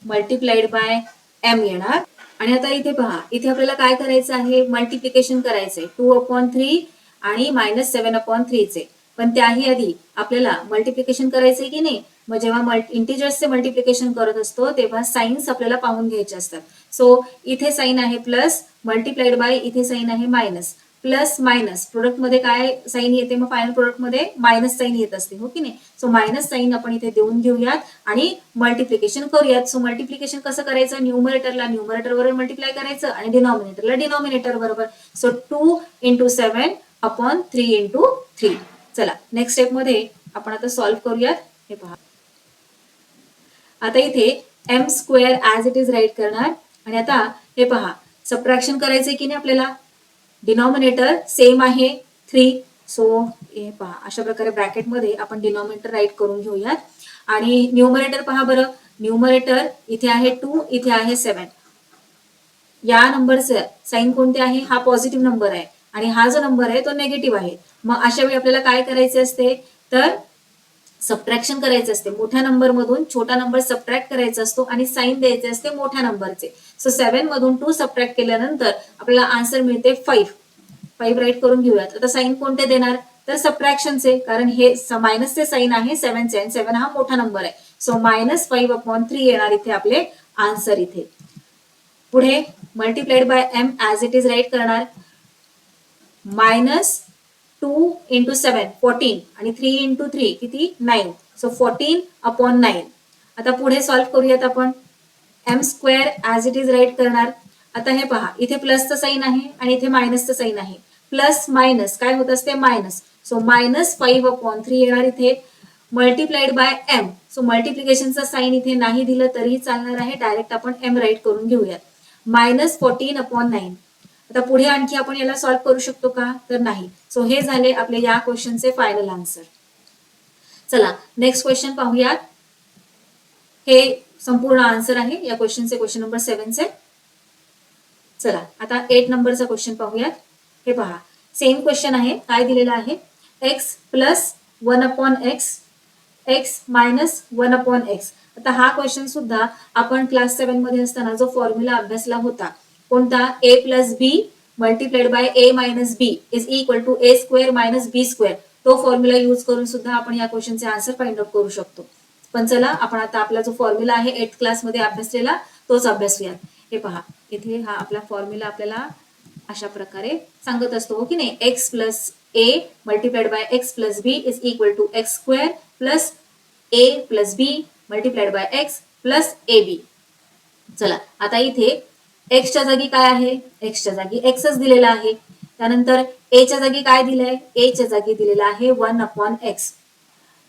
multiplied by m येणार. आणि आता इथे पहा, इथे आपल्याला काय करायचं आहे, मल्टिप्लिकेशन करायचंय 2/3 आणि -7/3 चे. पण त्याही आधी आपल्याला मल्टिप्लिकेशन करायचंय की नाही. मग जेव्हा इंटिजर्सचे मल्टिप्लिकेशन करत असतो तेव्हा साईन्स आपल्याला पाहून घ्यायचे असतात. सो इथे साइन आहे प्लस, मल्टिप्लाइड बाय इथे साइन आहे मायनस. प्लस मायनस प्रोडक्ट मध्ये काय साइन येते, मग फायनल प्रोडक्ट मध्ये मायनस साइन येत असते, हो की नाही. सो मायनस साइन आपण इथे देऊन घेऊयात आणि मल्टिप्लिकेशन करूयात. सो मल्टिप्लिकेशन कसं करायचं, न्यूमरेटरला न्यूमरेटर बरोबर मल्टिप्लाय करायचं आणि डिनॉमिनेटरला डिनॉमिनेटर बरोबर. सो 2 × 7/3 × 3. चला नेक्स्ट स्टेप मध्ये आपण आता सॉल्व्ह करूयात. हे पहा, आता इथे m square as it is right करणार. आणि आता हे पहा, सबट्रॅक्शन करायचंय की नाही आपल्याला. डिनॉमिनेटर सेम आहे 3. सो हे पहा, अशा प्रकारे ब्रॅकेट मध्ये आपण डिनॉमिनेटर राईट करून घेऊयात. आणि न्यूमरेटर पहा बरं, न्यूमरेटर इथे आहे 2, इथे आहे 7. या नंबरचं साइन कोणते आहे, हा पॉझिटिव्ह नंबर आहे आणि हा जो नंबर आहे तो नेगेटिव्ह आहे. मग अशा वेळी आपल्याला काय करायचे असते, तर सबट्रॅक्शन करायचे असते. मोठ्या नंबर मधून छोटा नंबर सबट्रॅक्ट करायचा असतो आणि साइन द्यायचे असते मोठ्या नंबरचे. सो 7 मधून 2 सबट्रॅक्ट केल्यानंतर आपल्याला आन्सर मिळते 5. 5 राईट करून घेऊयात. आता साइन कोणते देणार, तर सबट्रॅक्शनचे, कारण हे मायनसचे साइन आहे 7चे आणि 7 हा मोठा नंबर आहे. सो -5/3 येणार इथे आपले आन्सर. इथे पुढे multiplied by m as it is right करणार. -2 × 7 14 आणि 3 × 3 किती 9. सो 14/9. आता पुढे सॉल्व्ह करूयात आपण. m square as it is right करणार. आता हे पहा, इथे प्लसचं साइन आहे आणि इथे मायनसचं साइन आहे. प्लस मायनस काय होत असते, मायनस. सो -5/3 येणार इथे, मल्टिप्लाइड बाय m. सो मल्टिप्लिकेशनचा साइन इथे नाही दिलं तरीही चालणार आहे, डायरेक्ट आपण m राईट करून घेऊयात. -14/9. आता पुढे आणखी आपण याला सॉल्व्ह करू शकतो का, तर नाही. सो हे झाले आपले या क्वेश्चनचे फायनल आन्सर. चला नेक्स्ट क्वेश्चन पाहूयात. हे संपूर्ण आन्सर आहे या क्वेश्चनचे, क्वेश्चन नंबर 7चे. चला आता 8 नंबरचा क्वेश्चन पाहूयात. हे पहा, सेम क्वेश्चन आहे. काय दिलेलं आहे, x + 1/x, x - 1/x. आता हा क्वेश्चन सुद्धा आपण क्लास 7 मध्ये असताना जो फॉर्म्युला अभ्यासला होता, कोणता, a + b multiplied by a - b is equal to a² - b². तो फॉर्म्युला यूज करून सुद्धा आपण या क्वेश्चनचे आन्सर फाइंड आउट करू शकतो. पण चला आपण आता आपला जो फॉर्म्युला आहे 8th क्लास मध्ये अभ्यासलेला तोच अभ्यासूयात. हे पहा, इथे हा आपला फॉर्म्युला आपल्याला अशा प्रकारे सांगत असतो हो की नाही, x plus a multiplied by x plus b is equal to x square plus a plus b multiplied by x plus a b. चला आता इथे एक्सच्या जागी काय आहे, एक्सच्या जागी एक्सच दिलेला आहे. त्यानंतर एच्या जागी काय दिलंय, एच्या जागी दिलेला आहे 1/x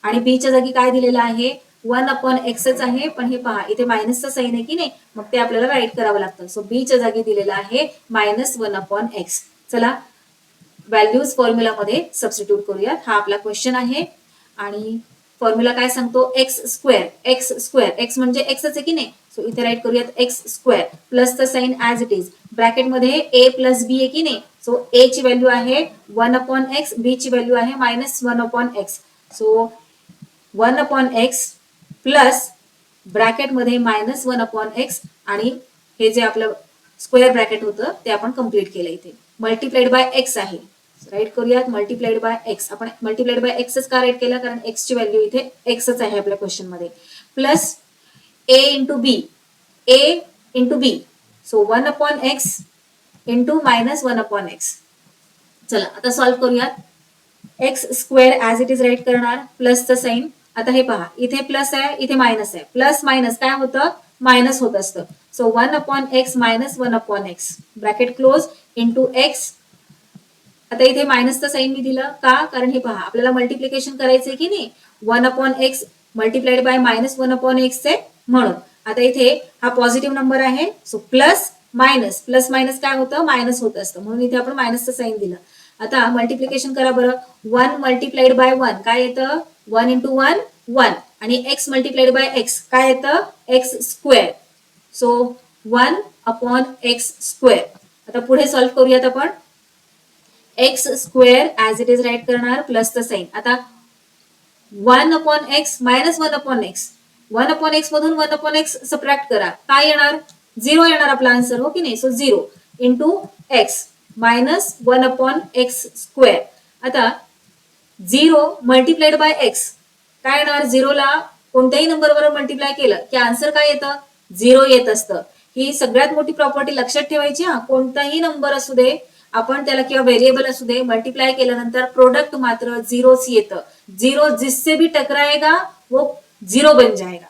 आणि बीच्या जागी काय दिलेलं आहे 1/xच आहे. पण हे पहा इथे मायनसचा साईन आहे की नाही, मग ते आपल्याला राईट करावं लागतं. सो बीच्या जागी दिलेलं आहे -1/x. चला व्हॅल्यूज फॉर्म्युलामध्ये सबस्टिट्यूट करूयात. हा आपला क्वेश्चन आहे आणि फॉर्म्युला काय सांगतो, एक्स स्क्वेअर. एक्स म्हणजे एक्सच आहे की नाही, सो इथे राईट करूयात एक्स स्क्वेअर प्लसचं साईन ऍज इट इज. ब्रॅकेटमध्ये ए प्लस बी आहे की नाही, सो ए ची व्हॅल्यू आहे 1/x, बी ची व्हॅल्यू आहे -1/x. So 1/x plus ब्रॅकेटमध्ये -1/x आणि हे जे आपलं स्क्वेअर ब्रॅकेट होतं ते आपण कम्प्लीट केलं. इथे मल्टिप्लाइड बाय एक्स आहे, राईट करूयात मल्टिप्लाइड बाय एक्स. आपण मल्टिप्लाइड बाय एक्सच का राईट केलं, कारण एक्स ची व्हॅल्यू इथे एक्सच आहे आपल्या क्वेश्चन मध्ये. Plus a into b, a into b, so 1/x into -1/x. चला आता सॉल्व्ह करूयात. X square as it is right करणार, प्लसचं साईन. आता हे पहा इथे प्लस आहे, इथे मायनस आहे. प्लस मायनस काय होतं, मायनस होत असतं. So 1/x -1/x bracket close into x. आता इथे मायनसचं साईन मी दिलं का, कारण हे पहा आपल्याला मल्टिप्लिकेशन करायचंय की नाही, 1/x मल्टिप्लाइड बाय -1/x आहे म्हणून. आता इथे हा पॉझिटिव्ह नंबर आहे, so plus minus, plus minus काय होतं, मायनस होत असतं, म्हणून इथे आपण मायनसचं साईन दिलं. आता मल्टिप्लिकेशन करा बरं. 1 मल्टिप्लाइड बाय 1 काय येतं, 1 इंटू 1 1 आणि x मल्टिप्लाइड बाय x काय येतं, x square. So 1/x square. आता पुढे सॉल्व्ह करूयात आपण. X square as it is right करणार, प्लसचं साईन. आता 1/x -1/x, 1/x मधून 1/x सबट्रॅक्ट करा, काय येणार, 0 येणार आपला आन्सर हो की नाही. So 0 into x -1/x square. आता 0 मल्टिप्लाइड बाय एक्स काय येणार, 0 ला कोणत्याही नंबर बरोबर मल्टिप्लाय केलं की आन्सर काय येतं, 0 येत असतं. ही सगळ्यात मोठी प्रॉपर्टी लक्षात ठेवायची हा. कोणताही नंबर असू दे आपण त्याला, किंवा व्हेरिएबल असू दे, मल्टिप्लाय केल्यानंतर प्रोडक्ट मात्र 0च येतं. 0 जिससे भी टकराएगा वो 0 बन जाएगा.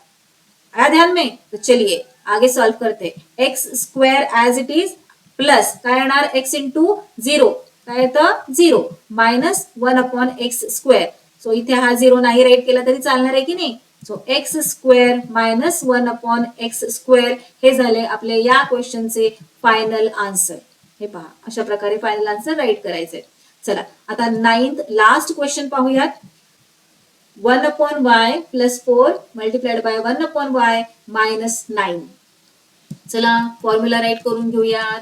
आया ध्यान में. तो चलिए आगे सॉल्व करते. X square as it is plus काय येणार, एक्स इंटू 0 काय येतं, 0 -1/x स्क्वेअर. सो इथे हा 0 नाही राईट केला तरी चालणार आहे की नाही. So x square -1/x square हे झाले आपले या क्वेश्चनचे फायनल आन्सर. हे पहा अशा प्रकारे फायनल आन्सर राईट करायचंय. चला आता 9th लास्ट क्वेश्चन पाहूयात. 1/y plus 4 multiplied by 1/y -9. चला फॉर्म्युला राईट करून घेऊयात.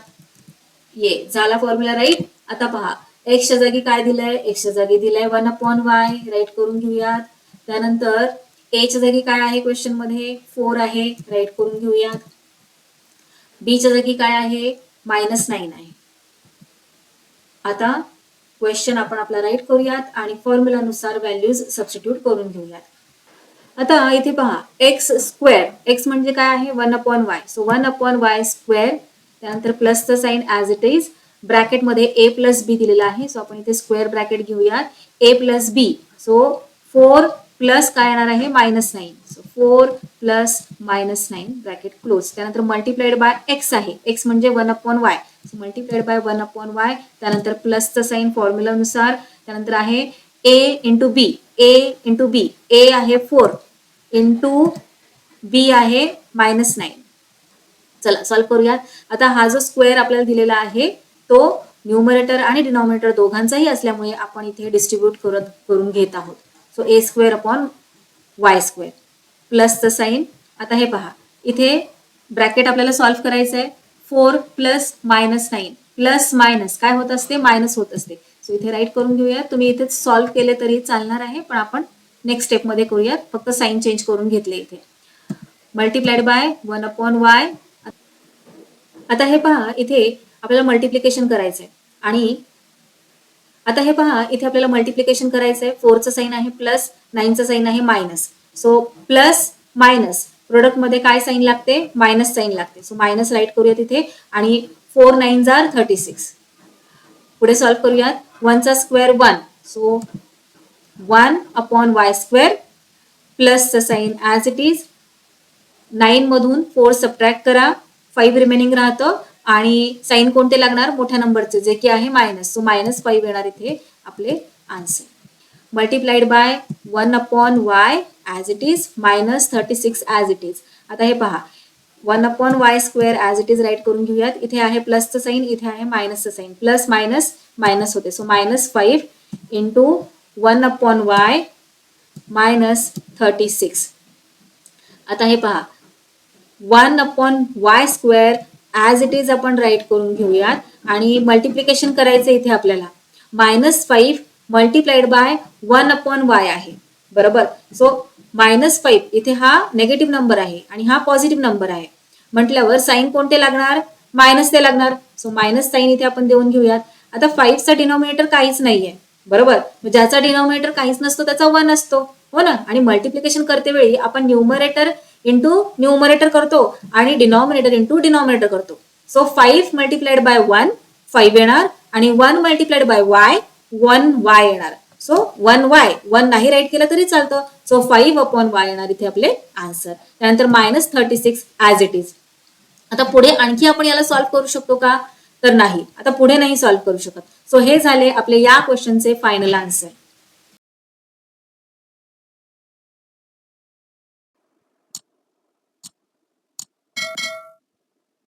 ये झाला फॉर्म्युला राईट. आता पहा एक्सच्या जागी काय दिलंय, एक्सच्या जागी दिलंय 1/y, राईट करून घेऊयात. त्यानंतर एच्या जागी काय आहे क्वेश्चन मध्ये, 4 आहे, राईट करून घेऊयात. बीच्या जागी काय आहे, -9 आहे. आता क्वेश्चन आपण आपला राईट करूयात आणि फॉर्म्युलानुसार व्हॅल्यूज सबस्टिट्यूट करून घेऊयात. आता इथे पहा एक्स स्क्वेअर, एक्स म्हणजे काय आहे 1/y, सो 1/y स्क्वेअर. त्यानंतर प्लसचं साईन ऍज इट इज. ब्रॅकेटमध्ये ए प्लस बी दिलेला आहे, सो आपण इथे स्क्वेअर ब्रॅकेट घेऊयात. A plus b, so 4 plus काय येणार आहे -9, सो 4 प्लस -9 ब्रॅकेट क्लोज. त्यानंतर मल्टिप्लाइड बाय एक्स आहे, एक्स म्हणजे 1/y, so multiplied bye 1/y. त्यानंतर प्लसचं साईन फॉर्म्युलानुसार. त्यानंतर आहे ए into b, a into b, ए आहे 4 इंटू बी आहे -9. चला सॉल्व्ह करूयात. आता हा जो स्क्वेअर आपल्याला दिलेला आहे तो न्यूमरेटर आणि डिनॉमिनेटर दोघांचाही असल्यामुळे आपण इथे डिस्ट्रीब्यूट करून घेत आहोत. So a square upon y square प्लसचं साईन. आता हे पहा इथे ब्रॅकेट आपल्याला सॉल्व्ह करायचं आहे. 4 प्लस -9 प्लस मायनस काय होत असते, मायनस होत असते. सो इथे राईट करून घेऊया. तुम्ही इथे सॉल्व्ह केले तरी चालणार आहे, पण आपण नेक्स्ट स्टेपमध्ये करूयात. फक्त साईन चेंज करून घेतले इथे. Multiplied bye 1/y. आता हे पहा इथे आपल्याला मल्टिप्लिकेशन करायचंय आणि आता हे पहा इथे आपल्याला मल्टिप्लिकेशन करायचंय. 4चं साईन आहे प्लस, 9चं साईन आहे मायनस. सो प्लस मायनस प्रोडक्टमध्ये काय साईन लागते, मायनस साईन लागते. सो मायनस राईट करूया तिथे आणि 4 9s are 36. पुढे सॉल्व्ह करूयात. 1चा स्क्वेअर 1, सो 1/y² प्लसचं साईन ॲज इट इज. 9 मधून 4 सबट्रॅक्ट करा, 5 रिमेनिंग राहतं आणि साईन कोणते लागणार, मोठ्या नंबरचे, जे की आहे मायनस. सो -5 येणार इथे आपले answer. Multiplied by 1/y as it is -36 as it is. आता हे पहा, 1/y² as it is right करून घेऊयात. इथे आहे प्लसचं साईन, इथे आहे मायनसचं साईन, प्लस मायनस मायनस होते. So -5 into 1/y -36. आता हे पहा, 1/y² ॲज इट इज आपण राईट करून घेऊयात आणि मल्टिप्लिकेशन करायचं इथे आपल्याला. -5 मल्टिप्लाइड बाय 1/y आहे, बरोबर. सो -5 इथे हा नेगेटिव्ह नंबर आहे आणि हा पॉझिटिव्ह नंबर आहे म्हटल्यावर साईन कोणते लागणार, मायनस ते लागणार. सो मायनस साईन इथे आपण देऊन घेऊयात. आता 5चा डिनॉमिनेटर काहीच नाहीये, बरोबर. ज्याचा डिनॉमिनेटर काहीच नसतो त्याचा 1 असतो, हो ना. आणि मल्टिप्लिकेशन करते वेळी आपण न्यूमरेटर इंटू न्यूमरेटर करतो आणि डिनॉमिनेटर इंटू डिनॉमिनेटर करतो. सो 5 मल्टिप्लाइड बाय 1 5 येणार आणि 1 मल्टिप्लाइड बाय y 1y येणार. सो 1 नाही राईट केलं तरी चालतं. सो 5/y येणार इथे आपले आन्सर. त्यानंतर -36 ॲज इट इज. आता पुढे आणखी आपण याला सॉल्व्ह करू शकतो का, तर नाही. आता पुढे नाही सॉल्व्ह करू शकत. सो हे झाले आपले या क्वेश्चनचे फायनल आन्सर.